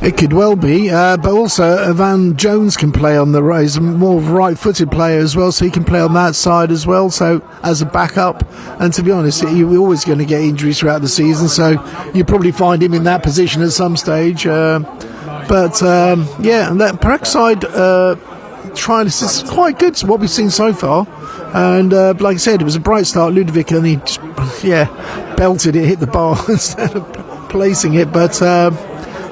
It could well be, but also Van Jones can play on the right. He's a more right-footed player as well, so he can play on that side as well, so as a backup. And to be honest, you're always going to get injuries throughout the season, so you probably find him in that position at some stage. And that peroxide trialist is quite good to what we've seen so far. And like I said, it was a bright start, Ludovic, and he just, belted it, hit the bar instead of placing it. But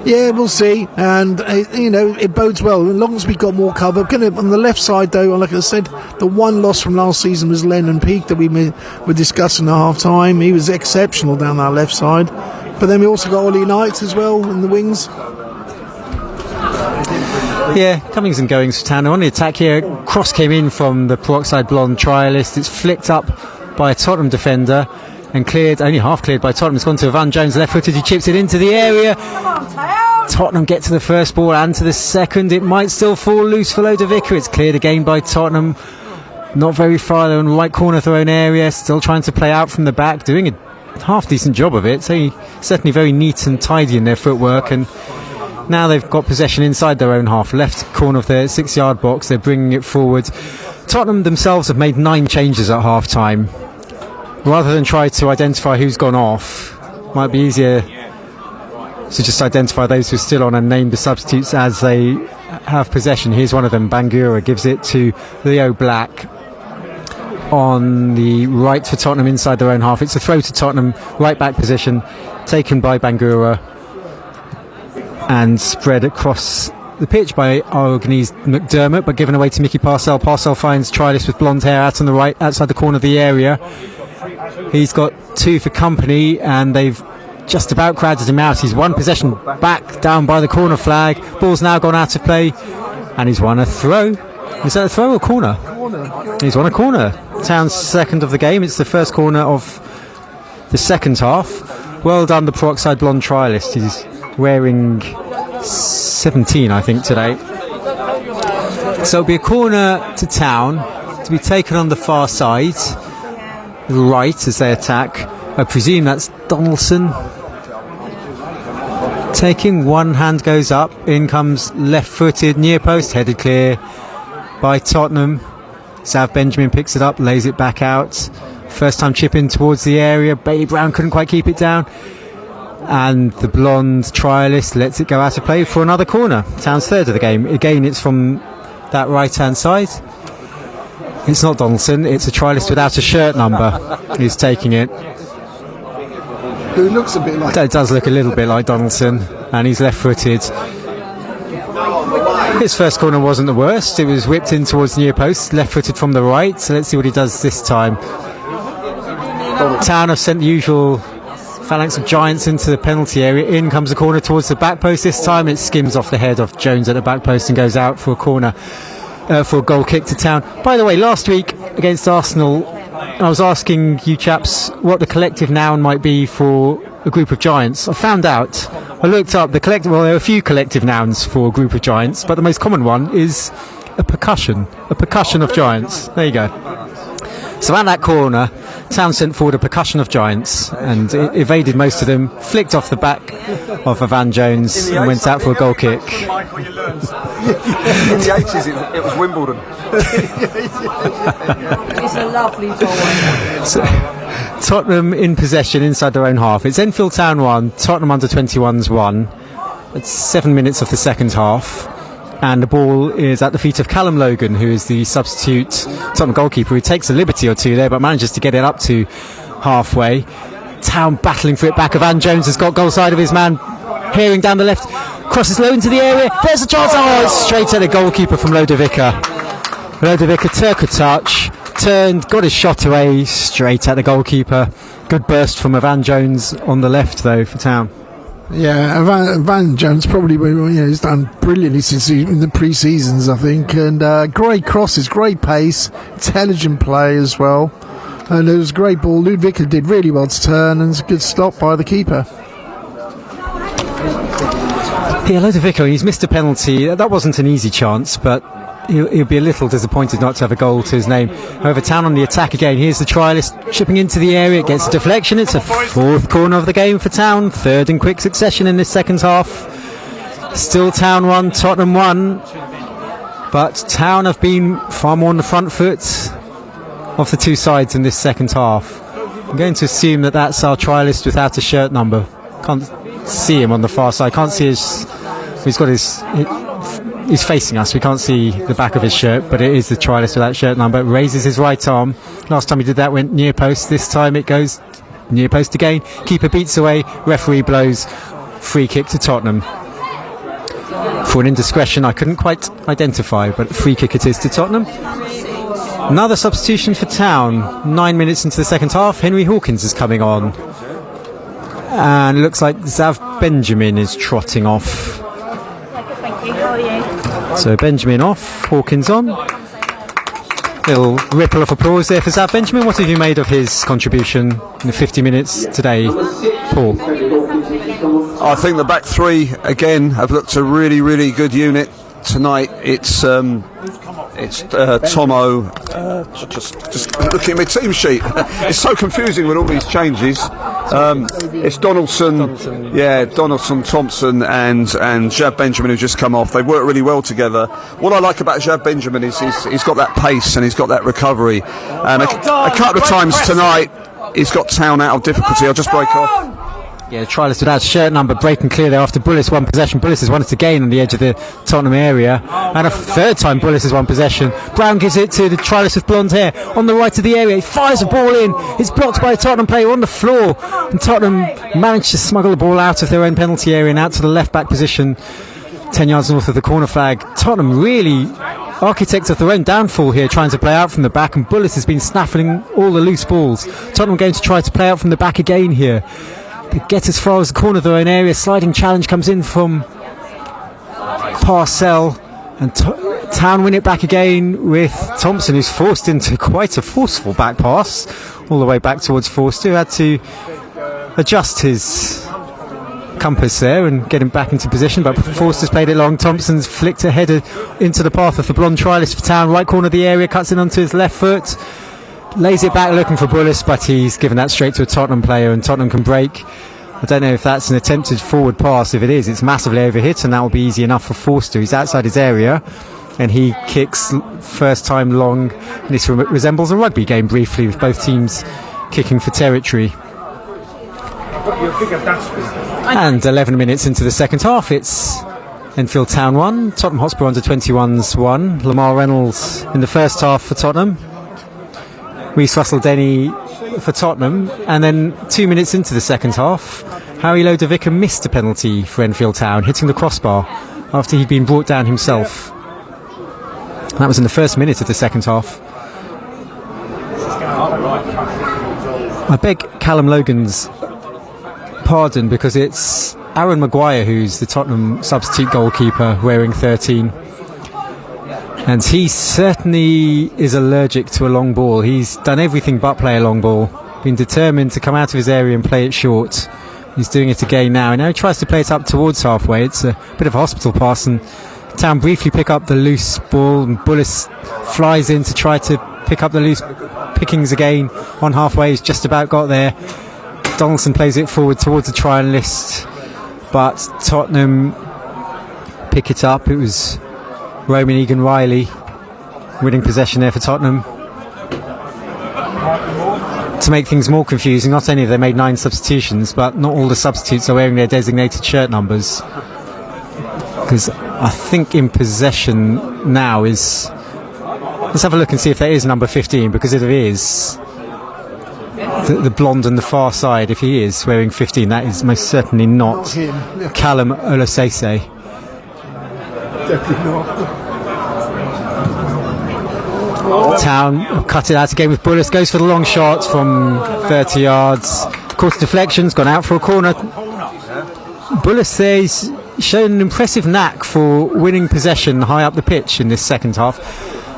we'll see. And it bodes well as long as we've got more cover. On the left side, though, like I said, the one loss from last season was Lennon Peake that we were discussing at half time. He was exceptional down our left side. But then we also got Ollie Knight as well in the wings. Yeah, comings and goings for Town. On the attack here, cross came in from the peroxide blonde trialist. It's flicked up by a Tottenham defender and cleared, only half cleared by Tottenham. It's gone to Van Jones, left-footed. He chips it into the area. Tottenham get to the first ball and to the second. It might still fall loose for Lodovica. It's cleared again by Tottenham. Not very far though, in the right corner of their own area. Still trying to play out from the back, doing a half-decent job of it. So certainly very neat and tidy in their footwork. And now they've got possession inside their own half, left corner of their 6-yard box. They're bringing it forward. Tottenham themselves have made 9 changes at half-time. Rather than try to identify who's gone off, might be easier to just identify those who are still on and name the substitutes as they have possession. Here's one of them, Bangura, gives it to Leo Black on the right for Tottenham inside their own half. It's a throw to Tottenham, right back position, taken by Bangura and spread across the pitch by Arganese McDermott, but given away to Mickey Parcell. Parcell finds trialist with blonde hair out on the right, outside the corner of the area. He's got 2 for company and they've just about crowded him out. He's won possession back down by the corner flag. Ball's now gone out of play and he's won a throw. Is that a throw or corner? He's won a corner. Town's second of the game. It's the first corner of the second half. Well done, the peroxide blonde trialist. He's wearing 17, I think, today. So it'll be a corner to Town to be taken on the far side, right, as they attack. I presume that's Donaldson. Taking, one hand goes up, in comes left-footed, near post, headed clear by Tottenham. Sav Benjamin picks it up, lays it back out. First time chip in towards the area. Bailey Brown couldn't quite keep it down. And the blonde trialist lets it go out of play for another corner. Town's third of the game. Again, it's from that right-hand side. It's not Donaldson, it's a trialist without a shirt number who's taking it. Who looks a bit like... It does look a little bit like Donaldson, and he's left-footed. His first corner wasn't the worst. It was whipped in towards the near post, left-footed from the right. So let's see what he does this time. Town have sent the usual phalanx of giants into the penalty area. In comes the corner towards the back post. This time it skims off the head of Jones at the back post and goes out for a corner, for a goal kick to Town. By the way, last week against Arsenal, I was asking you chaps what the collective noun might be for a group of giants. I found out. I looked up the collective. Well, there are a few collective nouns for a group of giants, but the most common one is a percussion of giants. There you go. So at that corner, Town sent forward a percussion of giants and it evaded most of them, flicked off the back of Van Jones and went out for a goal kick. In the 80s, it was Wimbledon. It's a lovely goal. So, Tottenham in possession inside their own half. It's Enfield Town 1, Tottenham under 21s 1. It's 7 minutes of the second half, and the ball is at the feet of Callum Logan, who is the substitute Tottenham goalkeeper, who takes a liberty or two there, but manages to get it up to halfway. Town battling for it back. Van Jones has got goal side of his man, hearing down the left, crosses low into the area. There's a chance. Oh, it's straight at the goalkeeper from Lodovica. Lodovica took a touch, turned, got his shot away, straight at the goalkeeper. Good burst from Van Jones on the left, though, for Town. Yeah, Van Jones probably, he's done brilliantly since in the pre-seasons, I think, and great crosses, great pace, intelligent play as well, and it was a great ball. Ludwika did really well to turn, and it's a good stop by the keeper. Yeah, Lodovico, he's missed a penalty. That wasn't an easy chance, but he'll be a little disappointed not to have a goal to his name. However, Town on the attack again. Here's the trialist chipping into the area. It gets a deflection. It's a fourth corner of the game for Town. Third in quick succession in this second half. Still Town 1, Tottenham 1. But Town have been far more on the front foot of the two sides in this second half. I'm going to assume that that's our trialist without a shirt number. Can't see him on the far side. Can't see his... He's got his... He's facing us. We can't see the back of his shirt, but it is the trialist without shirt number. Raises his right arm. Last time he did that went near post. This time it goes near post again. Keeper beats away. Referee blows. Free kick to Tottenham. For an indiscretion I couldn't quite identify, but free kick it is to Tottenham. Another substitution for Town. 9 minutes into the second half. Henry Hawkins is coming on. And it looks like Zav Benjamin is trotting off. So Benjamin off, Hawkins on. Little ripple of applause there for Zav Benjamin. What have you made of his contribution in the 50 minutes today, Paul? I think the back three again have looked a really, really good unit tonight. It's Tomo. Just looking at my team sheet. It's so confusing with all these changes. It's Donaldson, Donaldson, Thompson, and Jab Benjamin, who just come off. They work really well together. What I like about Jab Benjamin is he's got that pace and he's got that recovery. And a couple of times tonight, he's got Town out of difficulty. I'll just break off. Yeah, trialist without shirt number, breaking clear there after Bullis won possession. Bullis has won it again on the edge of the Tottenham area, and a third time Bullis has won possession. Brown gives it to the trialist with blonde hair on the right of the area. He fires a ball in. It's blocked by a Tottenham player on the floor, and Tottenham managed to smuggle the ball out of their own penalty area and out to the left back position 10 yards north of the corner flag. Tottenham really architects of their own downfall here, trying to play out from the back, and Bullis has been snaffling all the loose balls. Tottenham going to try to play out from the back again here. They get as far as the corner of their own area. Sliding challenge comes in from Parcell, and Town win it back again with Thompson, who's forced into quite a forceful back pass all the way back towards Forster, who had to adjust his compass there and get him back into position, but Forster's played it long. Thompson's flicked a header into the path of the blonde trialist for Town, right corner of the area, cuts in onto his left foot, lays it back looking for Bullis, but he's given that straight to a Tottenham player, and Tottenham can break. I don't know if that's an attempted forward pass. If it is, it's massively overhit, and that will be easy enough for Forster. He's outside his area and he kicks first time long. This resembles a rugby game briefly, with both teams kicking for territory. And 11 minutes into the second half, it's Enfield Town 1, Tottenham Hotspur under 21s 1. Lamar Reynolds in the first half for Tottenham, Reece Russell-Denny for Tottenham, and then 2 minutes into the second half, Harry Lodovica missed a penalty for Enfield Town, hitting the crossbar after he'd been brought down himself. That was in the first minute of the second half. I beg Callum Logan's pardon, because it's Aaron Maguire who's the Tottenham substitute goalkeeper, wearing 13. And he certainly is allergic to a long ball. He's done everything but play a long ball. Been determined to come out of his area and play it short. He's doing it again now. And now he tries to play it up towards halfway. It's a bit of a hospital pass, and Town briefly pick up the loose ball, and Bullis flies in to try to pick up the loose pickings again on halfway. He's just about got there. Donaldson plays it forward towards the trialist, but Tottenham pick it up. It was Roman Egan-Riley winning possession there for Tottenham. To make things more confusing, not only have they made 9 substitutions, but not all the substitutes are wearing their designated shirt numbers. because I think in possession now is... Let's have a look and see if there is number 15, because if there is, the blonde on the far side, if he is wearing 15, that is most certainly not Callum Olasese. Definitely not. Town cut it out again with Bullis, goes for the long shot from 30 yards. Course deflection's gone out for a corner. Bullis there, he's shown an impressive knack for winning possession high up the pitch in this second half.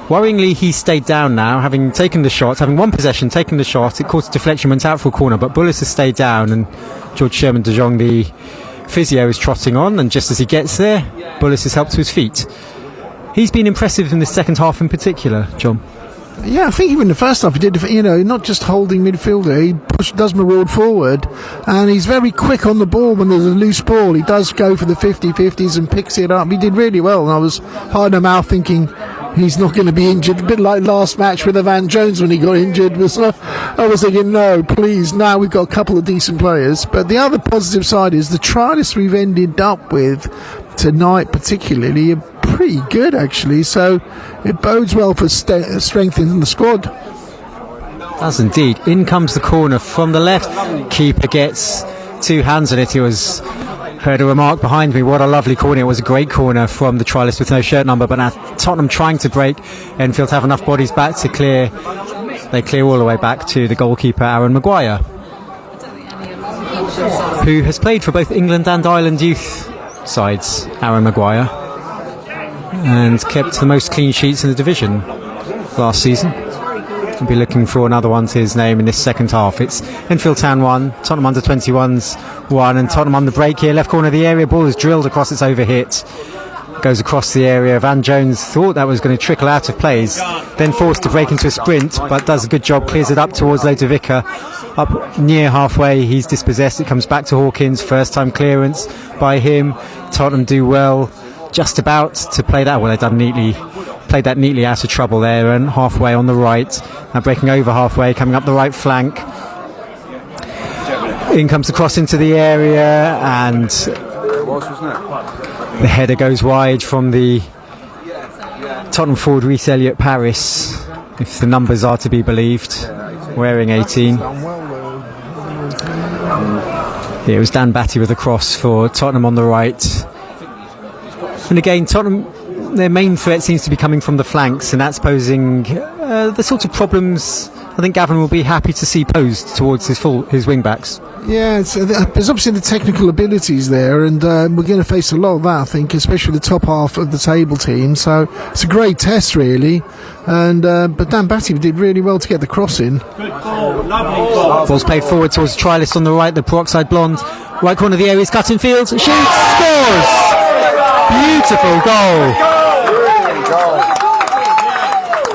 Worryingly, he stayed down now, having taken the shot, having one possession, taken the shot. It caught a deflection, went out for a corner, but Bullis has stayed down, and George Sherman de Jong, the physio, is trotting on, and just as he gets there, Bullis is helped to his feet. He's been impressive in the second half in particular, John. Yeah, I think even the first half he did, not just holding midfielder, he does maraud forward, and he's very quick on the ball when there's a loose ball. He does go for the 50-50s and picks it up. He did really well, and I was hard in the mouth thinking he's not going to be injured, a bit like last match with Van Jones when he got injured. I was thinking, no, please, now we've got a couple of decent players. But the other positive side is the trialists we've ended up with tonight particularly are pretty good, actually, so it bodes well for strengthening the squad. Does indeed. In comes the corner from the left. Keeper gets two hands on it. He was... Heard a remark behind me, what a lovely corner. It was a great corner from the trialist with no shirt number, but now Tottenham trying to break. Enfield have enough bodies back to clear. They clear all the way back to the goalkeeper, Aaron Maguire, who has played for both England and Ireland youth sides, Aaron Maguire, and kept the most clean sheets in the division last season. We'll be looking for another one to his name in this second half. It's Enfield Town 1, Tottenham under-21s 1, and Tottenham on the break here, left corner of the area. Ball is drilled across, its overhit, goes across the area. Van Jones thought that was going to trickle out of plays, then forced to break into a sprint, but does a good job, clears it up towards Lodovica. Up near halfway, he's dispossessed. It comes back to Hawkins, first time clearance by him. Tottenham do well just about to play that. Well, they've done neatly. Played that neatly out of trouble there, and halfway on the right, now breaking over halfway, coming up the right flank. In comes the cross into the area, and the header goes wide from the Tottenham forward Rhys Elliott Paris, if the numbers are to be believed, wearing 18. It was Dan Batty with a cross for Tottenham on the right. And again, Tottenham, their main threat seems to be coming from the flanks, and that's posing the sort of problems I think Gavin will be happy to see posed towards his wing backs. Yeah, there's obviously the technical abilities there, and we're going to face a lot of that, I think, especially the top half of the table team. So it's a great test, really. And but Dan Batty did really well to get the cross in. Ball's played forward towards the trialist on the right, the peroxide blonde. Right corner of the area is cut in field. Shoots, scores! Beautiful goal.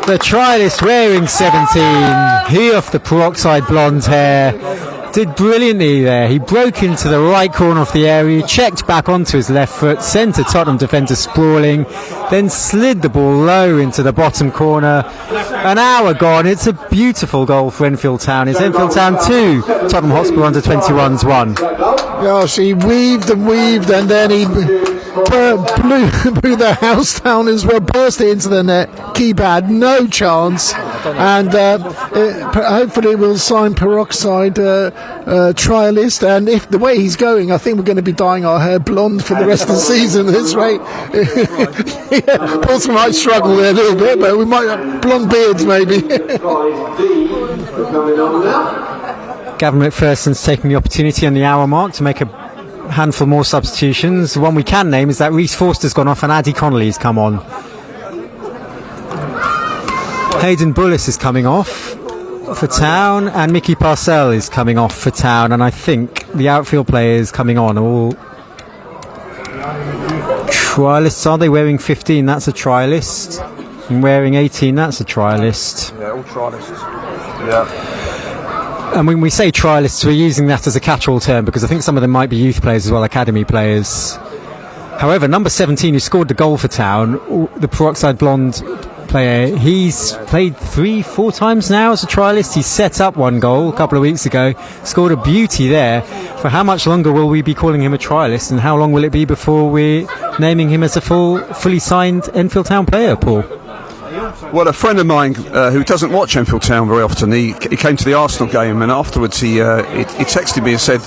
The trialist wearing 17, he off the peroxide blonde hair, did brilliantly there. He broke into the right corner of the area, checked back onto his left foot, sent a Tottenham defender sprawling, then slid the ball low into the bottom corner. An hour gone. It's a beautiful goal for Enfield Town. It's Enfield Town 2, Tottenham Hotspur under-21s 1. Gosh, he weaved, and then he blew the house down as well, burst it into the net. Keeper had no chance, and hopefully we'll sign peroxide trialist, and if the way he's going, I think we're going to be dyeing our hair blonde for the rest of the season this way. Yeah, Paulson might struggle there a little bit, but we might have blonde beards maybe. Gavin McPherson's taking the opportunity on the hour mark to make a handful more substitutions. The one we can name is that Reece Forster's gone off and Addy Connolly's come on. Hayden Bullis is coming off for Town, and Mickey Parcell is coming off for Town, and I think the outfield players coming on are all trialists. Are they wearing 15? That's a trialist. And wearing 18, that's a trialist. Yeah, all trialists. Yeah. And when we say trialists, we're using that as a catch-all term because I think some of them might be youth players as well, academy players. However, number 17, who scored the goal for Town, the peroxide blonde player. He's played 3-4 times now as a trialist. He set up one goal a couple of weeks ago, scored a beauty there. For how much longer will we be calling him a trialist, and how long will it be before we're naming him as a fully signed Enfield Town player, Paul? Well, a friend of mine who doesn't watch Enfield Town very often, he came to the Arsenal game, and afterwards he texted me and said,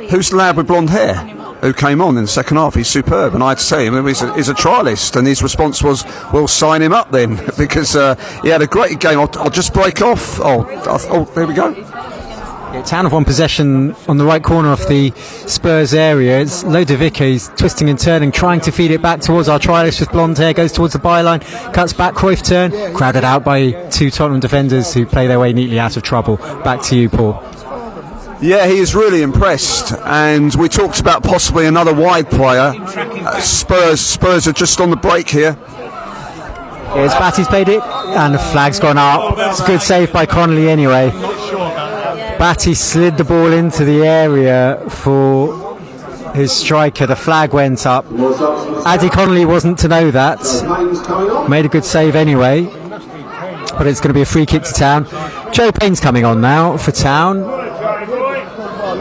who's the lad with blonde hair who came on in the second half? He's superb. And I had to say, he's a trialist, and his response was, we'll sign him up then, because he had a great game. I'll just break off. Oh, there we go. Town have won possession on the right corner of the Spurs area. It's Lodovica. He's twisting and turning, trying to feed it back towards our trialist with blonde hair. Goes towards the byline, cuts back, Cruyff turn, crowded out by two Tottenham defenders who play their way neatly out of trouble. Back to you, Paul. Yeah, he is really impressed, and we talked about possibly another wide player. Spurs are just on the break here. Here's Batty's played it, and the flag's gone out. It's a good save by Connolly anyway. Batty slid the ball into the area for his striker. The flag went up. Addy Connolly wasn't to know that. Made a good save anyway, but it's going to be a free kick to Town. Joe Payne's coming on now for Town.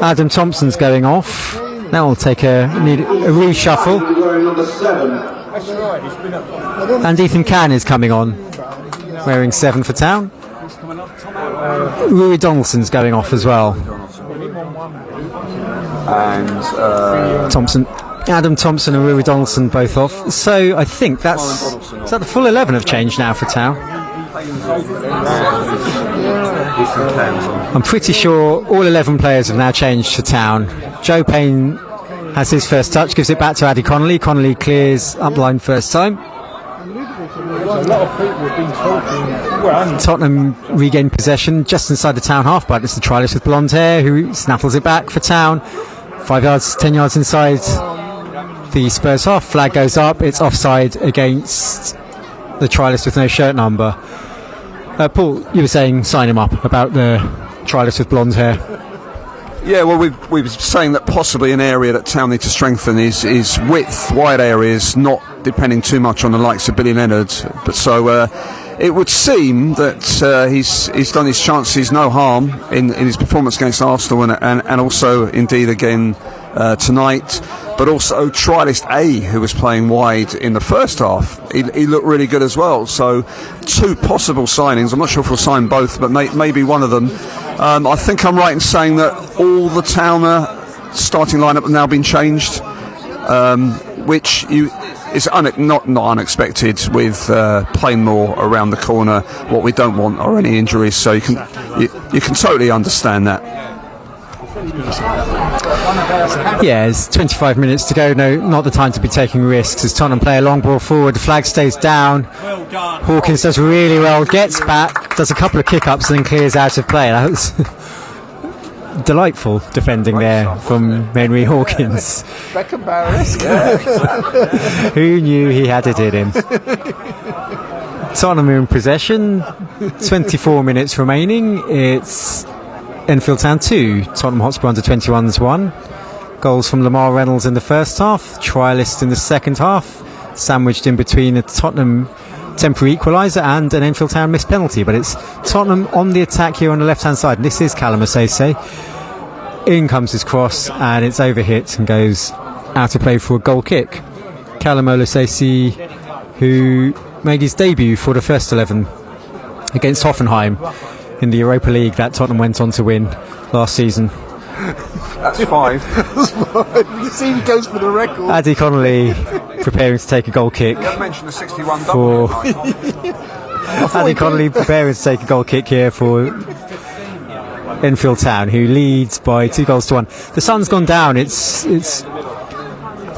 Adam Thompson's going off. Now we'll take a reshuffle. And Ethan Cann is coming on, wearing 7 for Town. Rui Donaldson's going off as well. And Adam Thompson and Rui Donaldson both off. So I think that's the full 11 have changed now for Town. I'm pretty sure all 11 players have now changed for Town. Joe Payne has his first touch, gives it back to Addy Connolly. Connolly clears up line first time. Tottenham regain possession just inside the Town half, but it's the trialist with blonde hair who snaffles it back for Town. 10 yards inside the Spurs half. Flag goes up. It's offside against the trialist with no shirt number. Paul, you were saying sign him up about the trialist with blonde hair. Yeah, well, we were saying that possibly an area that Town need to strengthen is width, wide areas, not depending too much on the likes of Billy Leonard. But so it would seem that he's done his chances no harm in his performance against Arsenal and also indeed again tonight. But also trialist A, who was playing wide in the first half, he looked really good as well. So 2 possible signings. I'm not sure if we'll sign both, but maybe one of them. I think I'm right in saying that all the Towner starting lineup have now been changed, which is not unexpected with Plainmore around the corner. What we don't want are any injuries, so you can totally understand that. Yeah, it's 25 minutes to go. No, not the time to be taking risks. As Tottenham play a long ball forward, the flag stays down. Hawkins does really well, gets back, does a couple of kick-ups and then clears out of play. That was delightful defending there from Henry Hawkins. Beckham Barris. Who knew he had it in him? Tottenham are in possession. 24 minutes remaining. It's Enfield Town 2, Tottenham Hotspur under 21s 1. Goals from Lamar Reynolds in the first half, trialist in the second half, sandwiched in between a Tottenham temporary equaliser and an Enfield Town missed penalty. But it's Tottenham on the attack here on the left hand side. And this is Callum Osese. In comes his cross and it's overhit and goes out of play for a goal kick. Callum Osese, who made his debut for the first 11 against Hoffenheim in the Europa League that Tottenham went on to win last season. That's 5. You see, he goes for the record. Addy Connolly preparing to take a goal kick. You mentioned the 61 double. Addy Connolly preparing to take a goal kick here for Enfield Town, who leads by 2-1. The sun's gone down. It's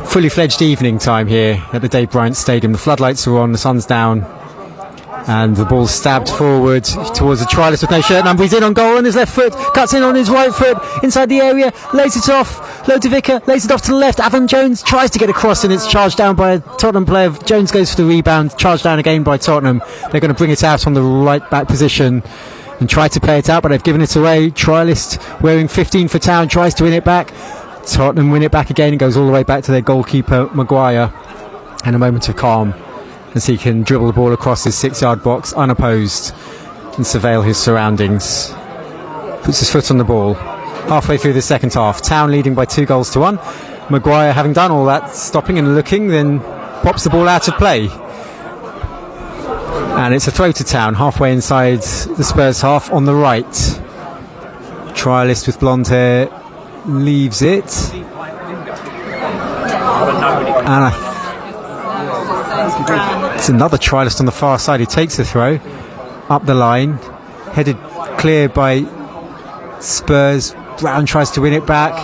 fully fledged evening time here at the Dave Bryant Stadium. The floodlights are on, the sun's down, and the ball's stabbed forward towards the trialist with no shirt number. He's in on goal on his left foot, cuts in on his right foot, inside the area, lays it off. Lodovica lays it off to the left. Avon Jones tries to get across and it's charged down by a Tottenham player. Jones goes for the rebound, charged down again by Tottenham. They're going to bring it out on the right back position and try to play it out, but they've given it away. Trialist wearing 15 for Town tries to win it back. Tottenham win it back again. It goes all the way back to their goalkeeper Maguire, and a moment of calm as he can dribble the ball across his 6-yard box unopposed and surveil his surroundings. Puts his foot on the ball. Halfway through the second half, Town leading by 2-1. Maguire, having done all that stopping and looking, then pops the ball out of play. And it's a throw to Town, halfway inside the Spurs half on the right. Trialist with blonde hair leaves it. And it's another trialist on the far side who takes the throw up the line, headed clear by Spurs. Brown tries to win it back.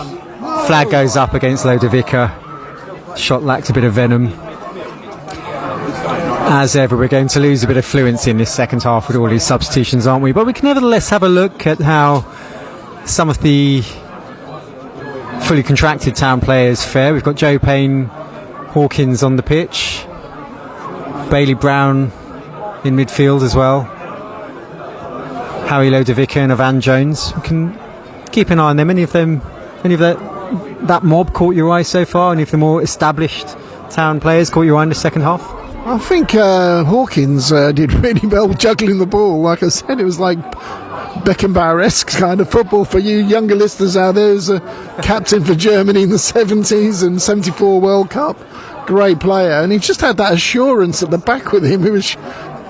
Flag goes up against Lodovica. Shot lacked a bit of venom. As ever, we're going to lose a bit of fluency in this second half with all these substitutions, aren't we? But we can nevertheless have a look at how some of the fully contracted Town players fare. We've got Joe Payne, Hawkins on the pitch, Bailey Brown in midfield as well, Harry Lodovica and Evan Jones. We can keep an eye on them. Any of that mob caught your eye so far? Any of the more established Town players caught your eye in the second half? I think Hawkins did really well juggling the ball. Like I said, it was like Beckenbauer-esque kind of football for you younger listeners out there. He was a captain for Germany in the 70s and 74 World Cup. Great player. And he just had that assurance at the back with him. It was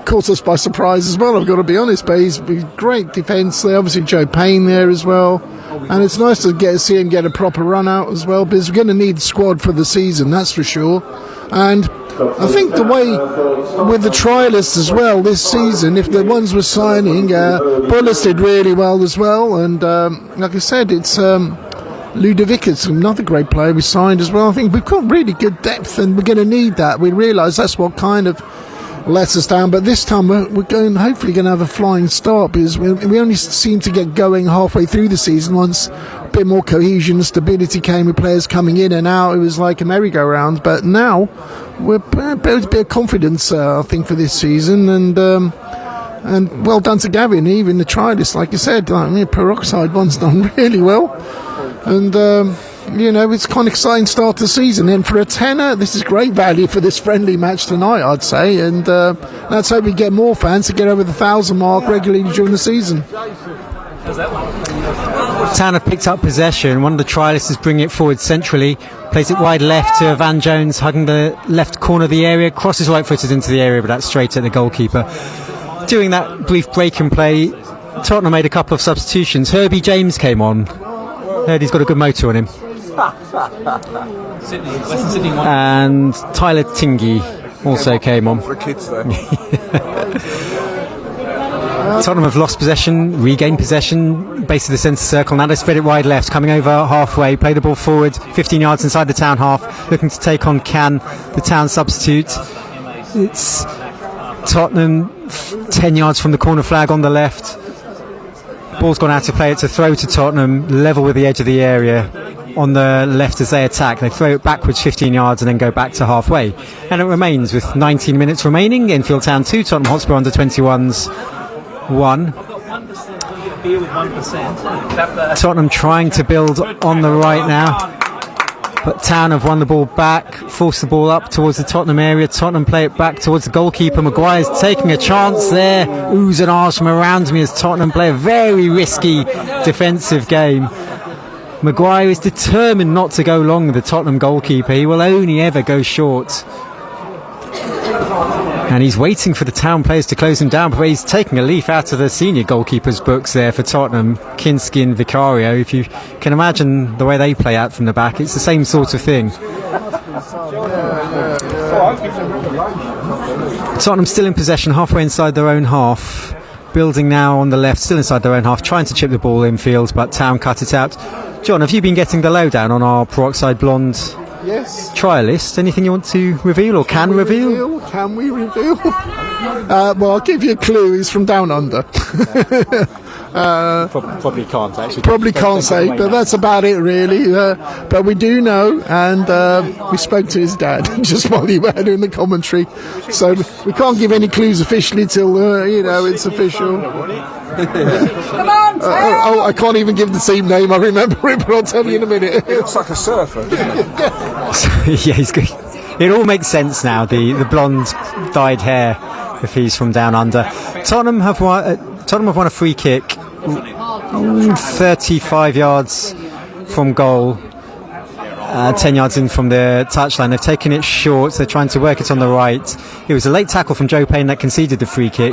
caught us by surprise as well, I've got to be honest. But he's great defence there. Obviously Joe Payne there as well. And it's nice to see him get a proper run out as well, because we're going to need the squad for the season, that's for sure. And I think the way with the trialists as well this season, if the ones we're signing, Bullis did really well as well. And like I said, it's Ludovic, another great player we signed as well. I think we've got really good depth, and we're going to need that. We realise that's what kind of lets us down, but this time we're hopefully going to have a flying start, because we only seem to get going halfway through the season. Once a bit more cohesion and stability came with players coming in and out, it was like a merry-go-round. But now we're building a bit of confidence, I think, for this season. And well done to Gavin, even the trialist, like you said. Peroxide one's done really well, and it's quite an exciting start to the season. And for a tenner, this is great value for this friendly match tonight, I'd say. And let's hope we get more fans to get over the 1,000 mark regularly during the season. Town have picked up possession. One of the trialists is bringing it forward centrally, plays it wide left to Van Jones, hugging the left corner of the area, crosses right-footed into the area, but that's straight at the goalkeeper. During that brief break in play, Tottenham made a couple of substitutions. Herbie James came on. Heard he's got a good motor on him. And Tyler Tingey also came on. Tottenham have lost possession, regained possession, base of the centre circle. Now they spread it wide left, coming over halfway, play the ball forward 15 yards inside the Town half, looking to take on Can, the Town substitute. It's Tottenham 10 yards from the corner flag on the left. Ball's gone out to play. It's a throw to Tottenham, level with the edge of the area on the left as they attack. They throw it backwards 15 yards and then go back to halfway. And it remains with 19 minutes remaining. Enfield Town 2, Tottenham Hotspur under 21s 1. Tottenham trying to build on the right now, but Town have won the ball back, forced the ball up towards the Tottenham area. Tottenham play it back towards the goalkeeper. Maguire's taking a chance there. Oohs and ahs from around me as Tottenham play a very risky defensive game. Maguire is determined not to go long with the Tottenham goalkeeper. He will only ever go short. And he's waiting for the Town players to close him down, but he's taking a leaf out of the senior goalkeeper's books there for Tottenham, Kinski and Vicario. If you can imagine the way they play out from the back, it's the same sort of thing. Tottenham still in possession, halfway inside their own half. Building now on the left, still inside their own half, trying to chip the ball infield, but Town cut it out. John, have you been getting the lowdown on our peroxide blonde trialist? Anything you want to reveal or can reveal? Can we reveal? Well, I'll give you a clue. He's from down under. Probably can't actually. Probably can't say, but that's about it really. But we do know, and we spoke to his dad just while he was doing the commentary. So we can't give any clues officially till it's official. Come on, I can't even give the team name. I remember it, but I'll tell you in a minute. He looks like a surfer, doesn't he? Yeah, he's good. It all makes sense now. The blonde dyed hair, if he's from down under. Tottenham have won a free kick, 35 yards from goal. 10 yards in from the touchline. They've taken it short. They're trying to work it on the right. It was a late tackle from Joe Payne that conceded the free kick.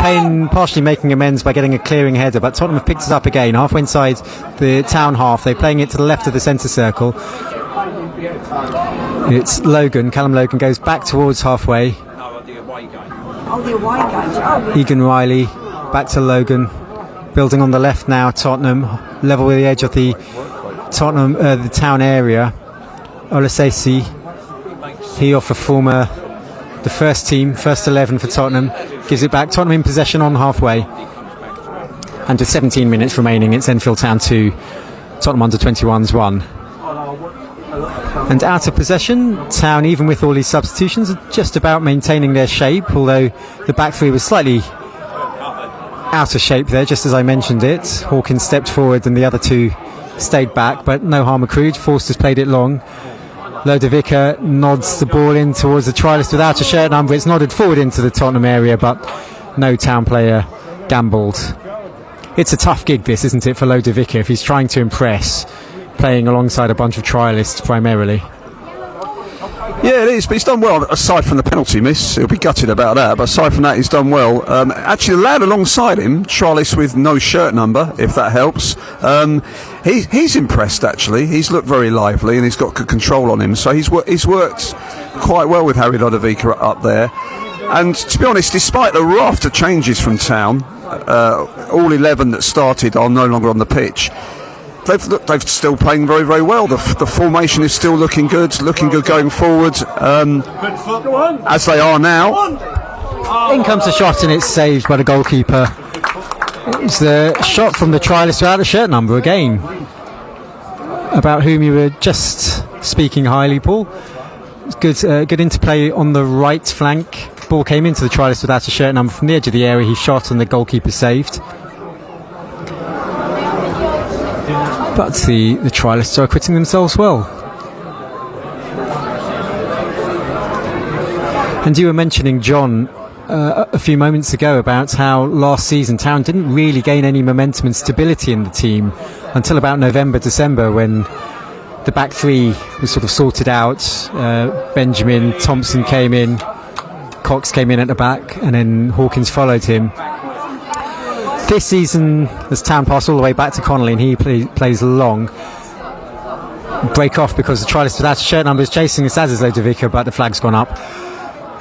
Payne partially making amends by getting a clearing header, but Tottenham have picked it up again, halfway inside the Town half. They're playing it to the left of the centre circle. It's Logan. Callum Logan goes back towards halfway. Egan Riley back to Logan. Building on the left now, Tottenham. Level with the edge of the Tottenham, the Town area. Olasesi, he off a former, the first team, first 11 for Tottenham, gives it back. Tottenham in possession on halfway, and with 17 minutes remaining, it's Enfield Town 2, Tottenham under 21s 1. And out of possession, Town, even with all these substitutions, are just about maintaining their shape, although the back three was slightly out of shape there, just as I mentioned it. Hawkins stepped forward and the other two stayed back, but no harm accrued. Forster's played it long. Lodovica nods the ball in towards the trialist without a shirt number. It's nodded forward into the Tottenham area, but no Town player gambled. It's a tough gig, this, isn't it, for Lodovica, if he's trying to impress, playing alongside a bunch of trialists primarily. Yeah, it is, but he's done well, aside from the penalty miss. He'll be gutted about that, but aside from that, he's done well. Actually, the lad alongside him, Charles with no shirt number, if that helps, he's impressed, actually. He's looked very lively and he's got good control on him, so he's worked quite well with Harry Lodovica up there. And to be honest, despite the raft of changes from Town, all 11 that started are no longer on the pitch. They've still playing very, very well. The formation is still looking good going forward, as they are now. In comes a shot and it's saved by the goalkeeper. It's the shot from the trialist without a shirt number again, about whom you were just speaking highly, Paul. Good interplay on the right flank. Ball came into the trialist without a shirt number from the edge of the area. He shot and the goalkeeper saved. But the trialists are acquitting themselves well. And you were mentioning, John, a few moments ago about how last season Town didn't really gain any momentum and stability in the team until about November, December, when the back three was sort of sorted out. Benjamin, Thompson came in, Cox came in at the back, and then Hawkins followed him. This season, as Town pass all the way back to Connolly and he plays long, break off because the trialist without a shirt number is chasing us as is Lodovica, but the flag's gone up.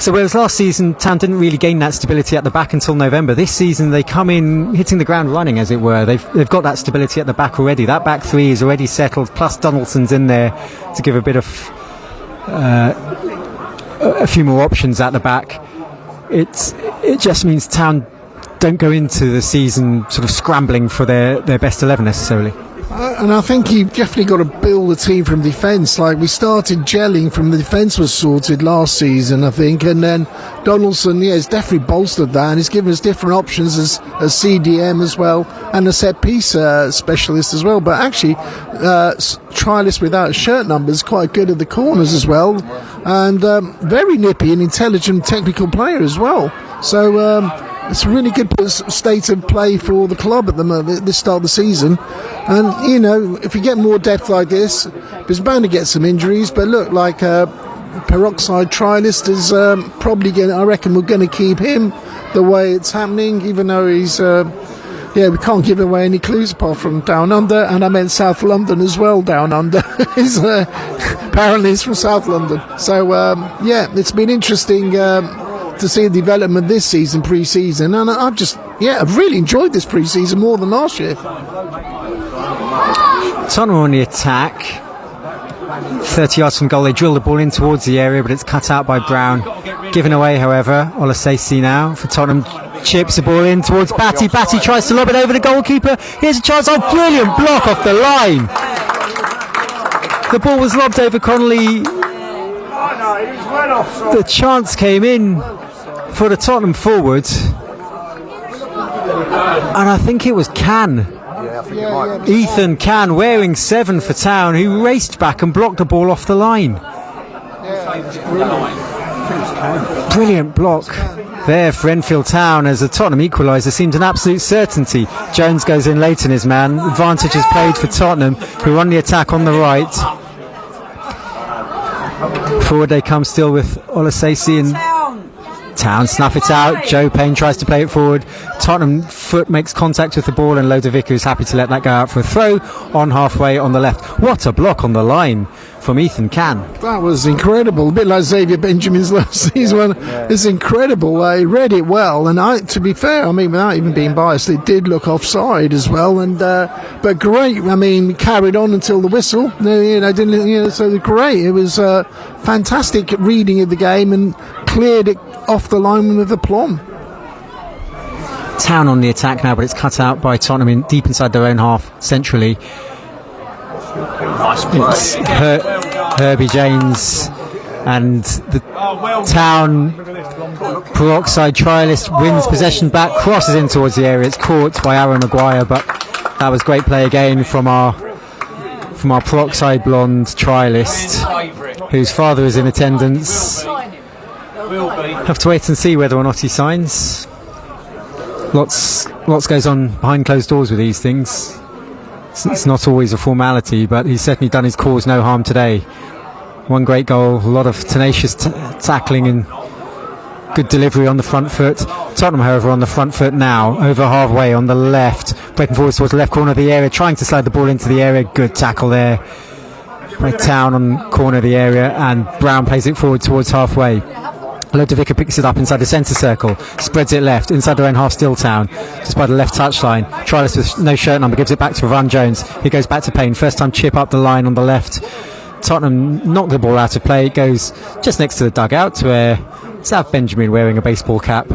So whereas last season Town didn't really gain that stability at the back until November, this season they come in hitting the ground running, as it were. They've got that stability at the back already. That back three is already settled, plus Donaldson's in there to give a bit of a few more options at the back. It just means Town don't go into the season sort of scrambling for their best 11 necessarily. And I think you've definitely got to build the team from defence. Like, we started gelling from the defence was sorted last season, I think, and then Donaldson, has definitely bolstered that, and he's given us different options as CDM as well, and a set-piece specialist as well. But actually, trialist without shirt numbers, quite good at the corners as well, and very nippy and intelligent technical player as well. So it's a really good state of play for the club at the moment, this start of the season. And, if you get more depth like this, there's bound to get some injuries. But look, like Peroxide Trialist is probably going to, I reckon we're going to keep him the way it's happening, even though he's, we can't give away any clues apart from Down Under. And I meant South London as well, Down Under. Apparently he's from South London. So, it's been interesting to see the development this season, pre-season, and I've really enjoyed this pre-season more than last year. Tottenham on the attack, 30 yards from goal. They drill the ball in towards the area, but it's cut out by Brown. Given away, however. Olasesi now for Tottenham, chips the ball in towards Batty. Batty tries to lob it over the goalkeeper. Here's a chance. Oh, brilliant block off the line. The ball was lobbed over Connolly. The chance came in for the Tottenham forward, and I think it was Can. Ethan Can, wearing 7 for Town, who raced back and blocked the ball off the line. Brilliant block there for Enfield Town as the Tottenham equaliser seemed an absolute certainty. Jones goes in late in his man. Advantage is played for Tottenham, who are on the attack on the right. Forward they come still with Olasesi, and Town snuff it out. Joe Payne tries to play it forward. Tottenham foot makes contact with the ball, and Lodovica is happy to let that go out for a throw on halfway on the left. What a block on the line from Ethan Can. That was incredible. A bit like Xavier Benjamin's last season. It's incredible. He read it well, and to be fair, I mean, without even being biased, it did look offside as well. And but great. I mean, carried on until the whistle. So great. It was fantastic reading of the game and cleared it off the line with aplomb. Town on the attack now, but it's cut out by Tottenham deep inside their own half centrally. It's Herbie James, and the Town peroxide trialist wins possession back, crosses in towards the area. It's caught by Aaron Maguire, but that was great play again from our peroxide blonde trialist, whose father is in attendance. Have to wait and see whether or not he signs. Lots goes on behind closed doors with these things. It's not always a formality, but he's certainly done his cause no harm today. One great goal, a lot of tenacious tackling and good delivery on the front foot. Tottenham, however, on the front foot now, over halfway on the left, breaking forward towards the left corner of the area, trying to slide the ball into the area. Good tackle there by Town on corner of the area, and Brown plays it forward towards halfway. Lodovica picks it up inside the centre circle, spreads it left, inside their own half, still Town, just by the left touchline. Trialist with no shirt number gives it back to Van Jones. He goes back to Payne, first time chip up the line on the left. Tottenham knock the ball out of play. It goes just next to the dugout where Sav Benjamin, wearing a baseball cap,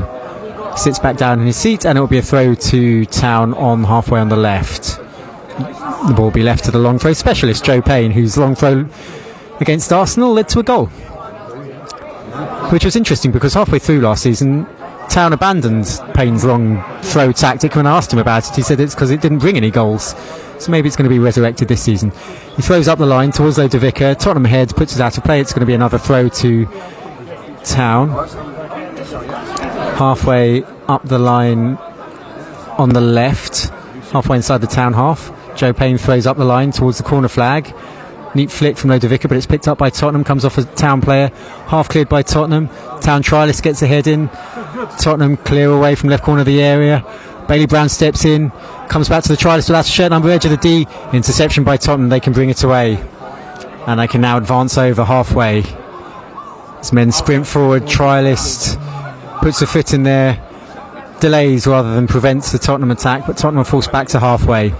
sits back down in his seat, and it will be a throw to Town on halfway on the left. The ball will be left to the long throw specialist, Joe Payne, whose long throw against Arsenal led to a goal. Which was interesting because halfway through last season, Town abandoned Payne's long throw tactic. When I asked him about it, he said it's because it didn't bring any goals. So maybe it's going to be resurrected this season. He throws up the line towards Lodovica. Tottenham head, puts it out of play. It's going to be another throw to Town. Halfway up the line on the left, halfway inside the Town half. Joe Payne throws up the line towards the corner flag. Neat flick from Lodovica, but it's picked up by Tottenham. Comes off a Town player, half cleared by Tottenham. Town trialist gets the head in. Tottenham clear away from left corner of the area. Bailey Brown steps in, comes back to the trialist without a shirt number, edge of the D. Interception by Tottenham. They can bring it away, and they can now advance over halfway. As men sprint forward, trialist puts a foot in there, delays rather than prevents the Tottenham attack, but Tottenham are forced back to halfway.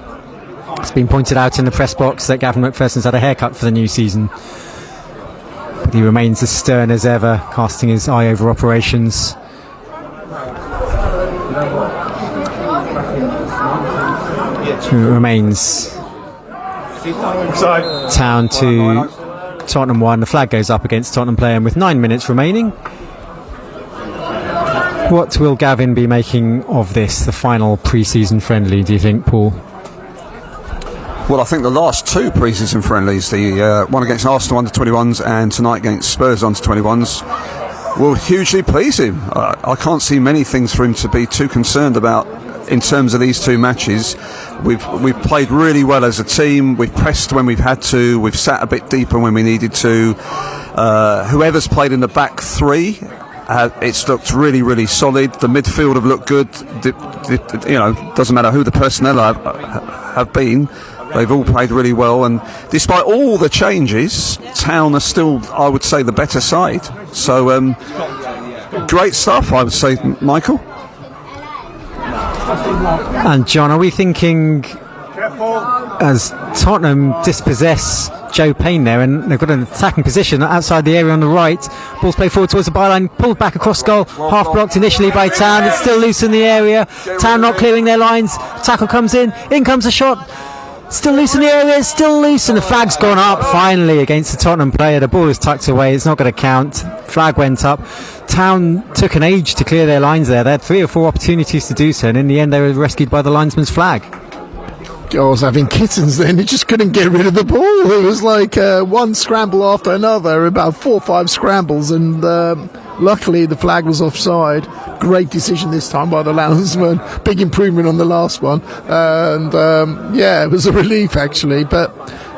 It's been pointed out in the press box that Gavin McPherson's had a haircut for the new season, but he remains as stern as ever, casting his eye over operations. It remains Town 2, Tottenham 1. The flag goes up against Tottenham player, and with 9 minutes remaining, what will Gavin be making of this, the final pre-season friendly, do you think, Paul? Well, I think the last two pre-season friendlies, the one against Arsenal under-21s and tonight against Spurs under-21s, will hugely please him. I can't see many things for him to be too concerned about in terms of these two matches. We've played really well as a team. We've pressed when we've had to. We've sat a bit deeper when we needed to. Whoever's played in the back three, it's looked really, really solid. The midfield have looked good. Doesn't matter who the personnel have been. They've all played really well, and despite all the changes, Town are still, I would say, the better side. So, great stuff, I would say, Michael. And John, are we thinking, as Tottenham dispossess Joe Payne there, and they've got an attacking position outside the area on the right, ball's played forward towards the byline, pulled back across goal, half blocked initially by Town, it's still loose in the area, Town not clearing their lines, tackle comes in comes a shot, still loose in the area, still loose, and the flag's gone up finally against the Tottenham player. The ball is tucked away, it's not going to count. Flag went up. Town took an age to clear their lines there. They had 3 or 4 opportunities to do so, and in the end they were rescued by the linesman's flag. I was having kittens then. It just couldn't get rid of the ball. It was like one scramble after another, about 4 or 5 scrambles, and luckily the flag was offside. Great decision this time by the linesman. Big improvement on the last one, and it was a relief actually. But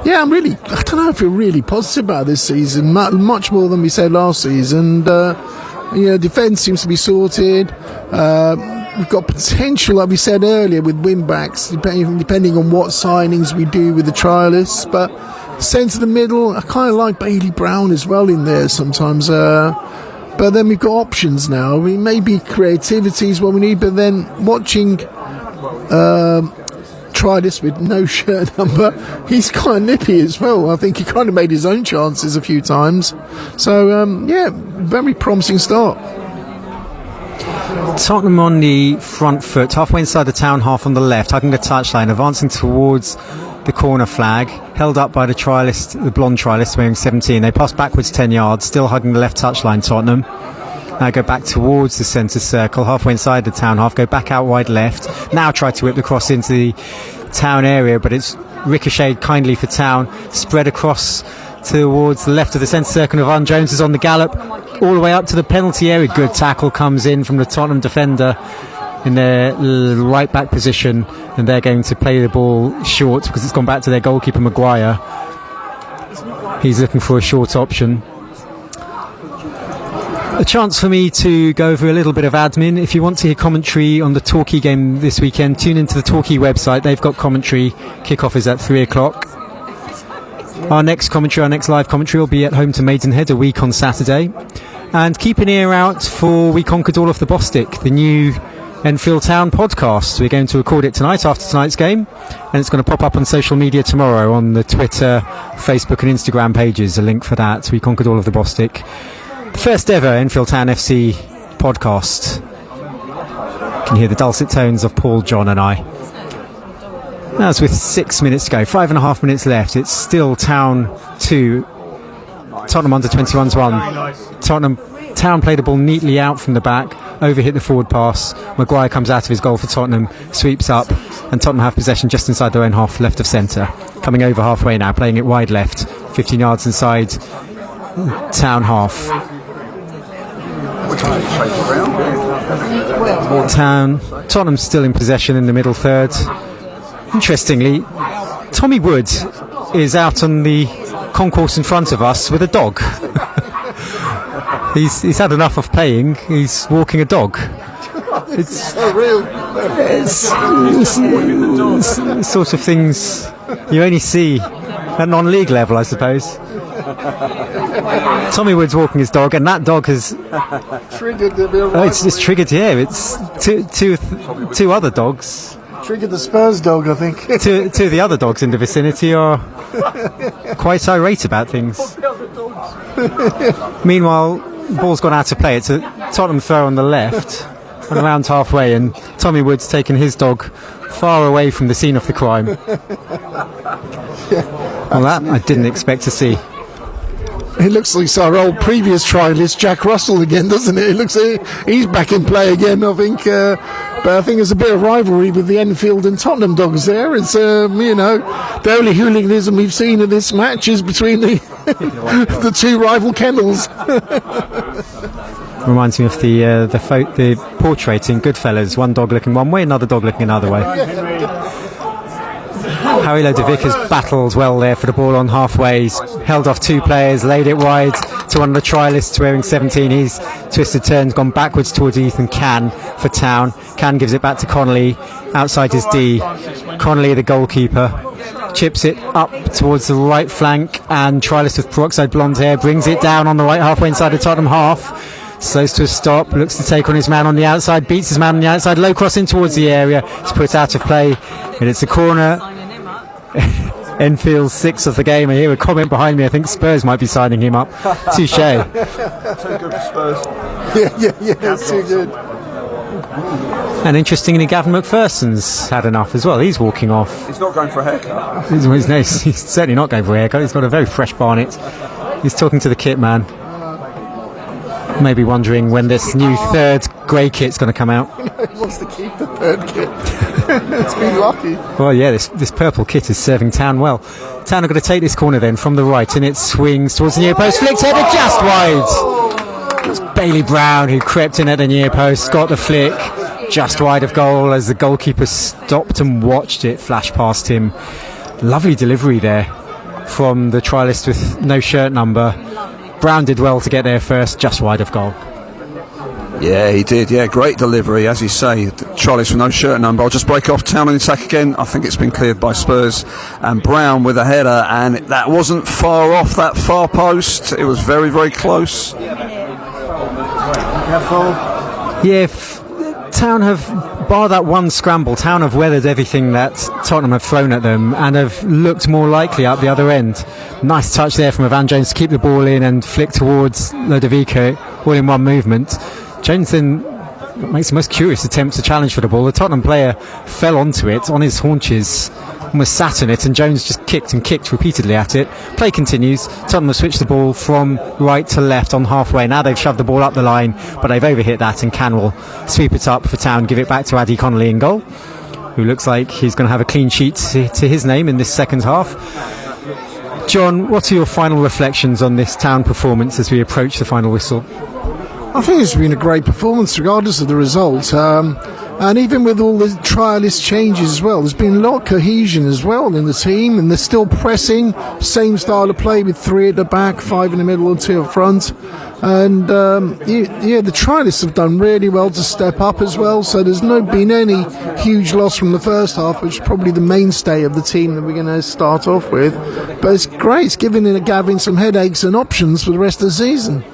yeah, I don't know, I feel really positive about this season, much more than we said last season. Defence seems to be sorted. We've got potential, like we said earlier, with win-backs, depending on what signings we do with the trialists. But centre the middle, I kind of like Bailey Brown as well in there sometimes. But then we've got options now. I mean, maybe creativity is what we need, but then watching trialists with no shirt number, he's kind of nippy as well. I think he kind of made his own chances a few times. So, very promising start. Tottenham on the front foot, halfway inside the town half on the left, hugging the touchline, advancing towards the corner flag, held up by the blonde trialist wearing 17. They pass backwards 10 yards, still hugging the left touchline, Tottenham. Now go back towards the centre circle, halfway inside the town half, go back out wide left. Now try to whip the cross into the town area, but it's ricocheted kindly for town, spread across towards the left of the centre circle. Ivan Jones is on the gallop all the way up to the penalty area. Good tackle comes in from the Tottenham defender in their right back position, and they're going to play the ball short because it's gone back to their goalkeeper Maguire. He's looking for a short option. A chance for me to go over a little bit of admin. If you want to hear commentary on the Torquay game this weekend, tune into the Torquay website. They've got commentary. Kick-off is at 3 o'clock. Our next live commentary will be at home to Maidenhead a week on Saturday. And keep an ear out for We Conquered All of the Bostik, the new Enfield Town podcast. We're going to record it tonight after tonight's game, and it's going to pop up on social media tomorrow on the Twitter, Facebook and Instagram pages. A link for that. We Conquered All of the Bostik. The first ever Enfield Town FC podcast. You can hear the dulcet tones of Paul, John and I. That's with 6 minutes to go, 5.5 minutes left. It's still Town 2, Tottenham under 21s 1. Town played the ball neatly out from the back, overhit the forward pass. Maguire comes out of his goal for Tottenham, sweeps up, and Tottenham have possession just inside their own half, left of centre. Coming over halfway now, playing it wide left, 15 yards inside Town half. Tottenham still in possession in the middle third. Interestingly, Tommy Wood is out on the concourse in front of us with a dog. He's had enough of playing. He's walking a dog. It's so real. It's sort of things you only see at non-league level, I suppose. Tommy Wood's walking his dog, and that dog has triggered the it's triggered here. It's two other dogs. Triggered the Spurs dog, I think. two of the other dogs in the vicinity are quite irate about things. Meanwhile, the ball's gone out of play. It's a Tottenham throw on the left and around halfway, and Tommy Wood's taken his dog far away from the scene of the crime. Well, that I didn't expect to see. It looks like our old previous trialist Jack Russell again, doesn't it? It looks like he's back in play again, I think. But I think there's a bit of rivalry with the Enfield and Tottenham dogs there. It's, the only hooliganism we've seen in this match is between the the two rival kennels. Reminds me of the portrait in Goodfellas. One dog looking one way, another dog looking another way. Harry Lodevickers battled well there for the ball on halfway. He's held off two players, laid it wide to one of the trialists wearing 17. He's twisted turns, gone backwards towards Ethan Can for Town. Can gives it back to Connolly outside his D. Connolly, the goalkeeper, chips it up towards the right flank, and trialist with peroxide blonde hair brings it down on the right halfway inside the Tottenham half. Slows to a stop, looks to take on his man on the outside, beats his man on the outside, low cross in towards the area. It's put out of play, and it's a corner. Enfield 6 of the game. I hear a comment behind me. I think Spurs might be signing him up. Touche. Too good for Spurs. Yeah, it's too good. And interestingly, Gavin McPherson's had enough as well. He's walking off. He's not going for a haircut. He's certainly not going for a haircut. He's got a very fresh barnet. He's talking to the kit man. Maybe wondering when this new third grey kit's going to come out. He wants to keep the third kit. It's been lucky. Well, yeah, this purple kit is serving Town well. Town are going to take this corner then from the right, and it swings towards the near post. Flicked header just wide. It's Bailey Brown who crept in at the near post, got the flick just wide of goal as the goalkeeper stopped and watched it flash past him. Lovely delivery there from the trialist with no shirt number. Brown did well to get there first, just wide of goal. Yeah, he did. Yeah, great delivery, as you say. Charlie's with no shirt number. I'll just break off. Town on the attack again. I think it's been cleared by Spurs. And Brown with a header, and that wasn't far off that far post. It was very, very close. Yeah, Town have, bar that one scramble, Town have weathered everything that Tottenham have thrown at them and have looked more likely up the other end. Nice touch there from Evan Jones to keep the ball in and flick towards Lodovico, all in one movement. Jones then makes the most curious attempt to challenge for the ball. The Tottenham player fell onto it on his haunches, almost sat on it, and Jones just kicked and kicked repeatedly at it. Play continues. Tottenham have switched the ball from right to left on halfway. Now they've shoved the ball up the line, but they've overhit that, and Can will sweep it up for Town, give it back to Addy Connolly in goal, who looks like he's going to have a clean sheet to his name in this second half. John, what are your final reflections on this Town performance as we approach the final whistle? I think it's been a great performance regardless of the result. And even with all the trialist changes as well, there's been a lot of cohesion as well in the team, and they're still pressing, same style of play with 3 at the back, 5 in the middle and 2 up front. And the trialists have done really well to step up as well, so there's not been any huge loss from the first half, which is probably the mainstay of the team that we're going to start off with. But it's great, it's giving Gavin some headaches and options for the rest of the season.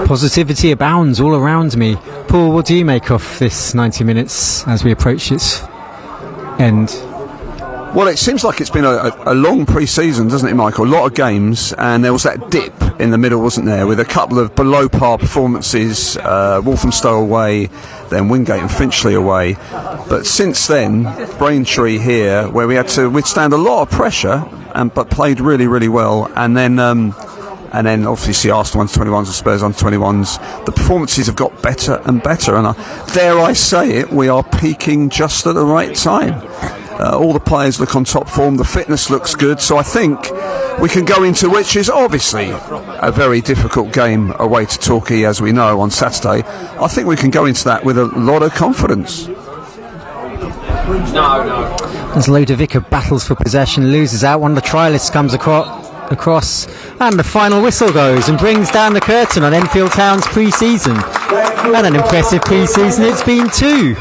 Positivity abounds all around me. Paul, what do you make of this 90 minutes as we approach its end? Well, it seems like it's been a long pre-season, doesn't it, Michael? A lot of games, and there was that dip in the middle, wasn't there, with a couple of below-par performances, Walthamstow away, then Wingate and Finchley away. But since then, Braintree here, where we had to withstand a lot of pressure, but played really, really well, and then obviously Arsenal under-21s and Spurs under-21s. The performances have got better and better, and dare I say it, we are peaking just at the right time. All the players look on top form, the fitness looks good, so I think we can go into, which is obviously a very difficult game away to Torquay, as we know, on Saturday. I think we can go into that with a lot of confidence. As Lodovico battles for possession, loses out, one of the trialists comes across, and the final whistle goes and brings down the curtain on Enfield Town's pre-season. And an impressive pre-season it's been too.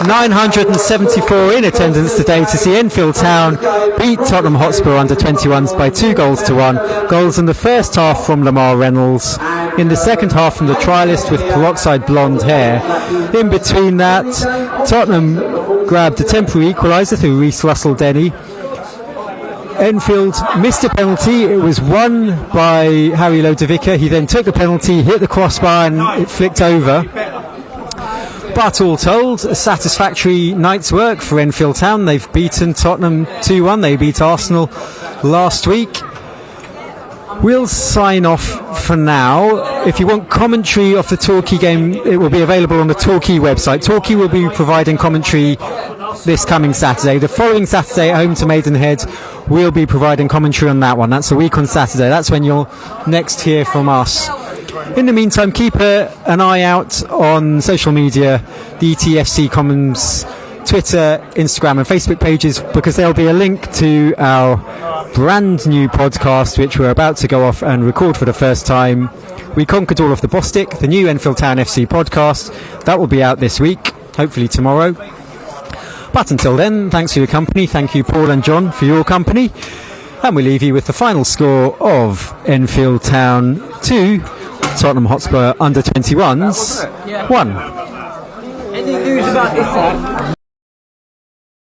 974 in attendance today to see Enfield Town beat Tottenham Hotspur under-21s by 2-1. Goals in the first half from Lamar Reynolds, in the second half from the trialist with peroxide blonde hair. In between that, Tottenham grabbed a temporary equaliser through Reece Russell-Denny. Enfield missed a penalty. It was won by Harry Lodovico. He then took the penalty, hit the crossbar, and it flicked over. But all told, a satisfactory night's work for Enfield Town. They've beaten Tottenham 2-1. They beat Arsenal last week. We'll sign off for now. If you want commentary of the Torquay game, it will be available on the Torquay website. Torquay will be providing commentary this coming Saturday. The following Saturday at home to Maidenhead, we'll be providing commentary on that one. That's a week on Saturday. That's when you'll next hear from us. In the meantime, keep an eye out on social media, the ETFC Commons Twitter, Instagram and Facebook pages, because there'll be a link to our brand new podcast which we're about to go off and record for the first time. We conquered all of the Bostik, the new Enfield Town FC podcast. That will be out this week, hopefully tomorrow. But until then, thanks for your company. Thank you, Paul and John, for your company. And we leave you with the final score of Enfield Town 2, Tottenham Hotspur under-21s 1. Any news about this?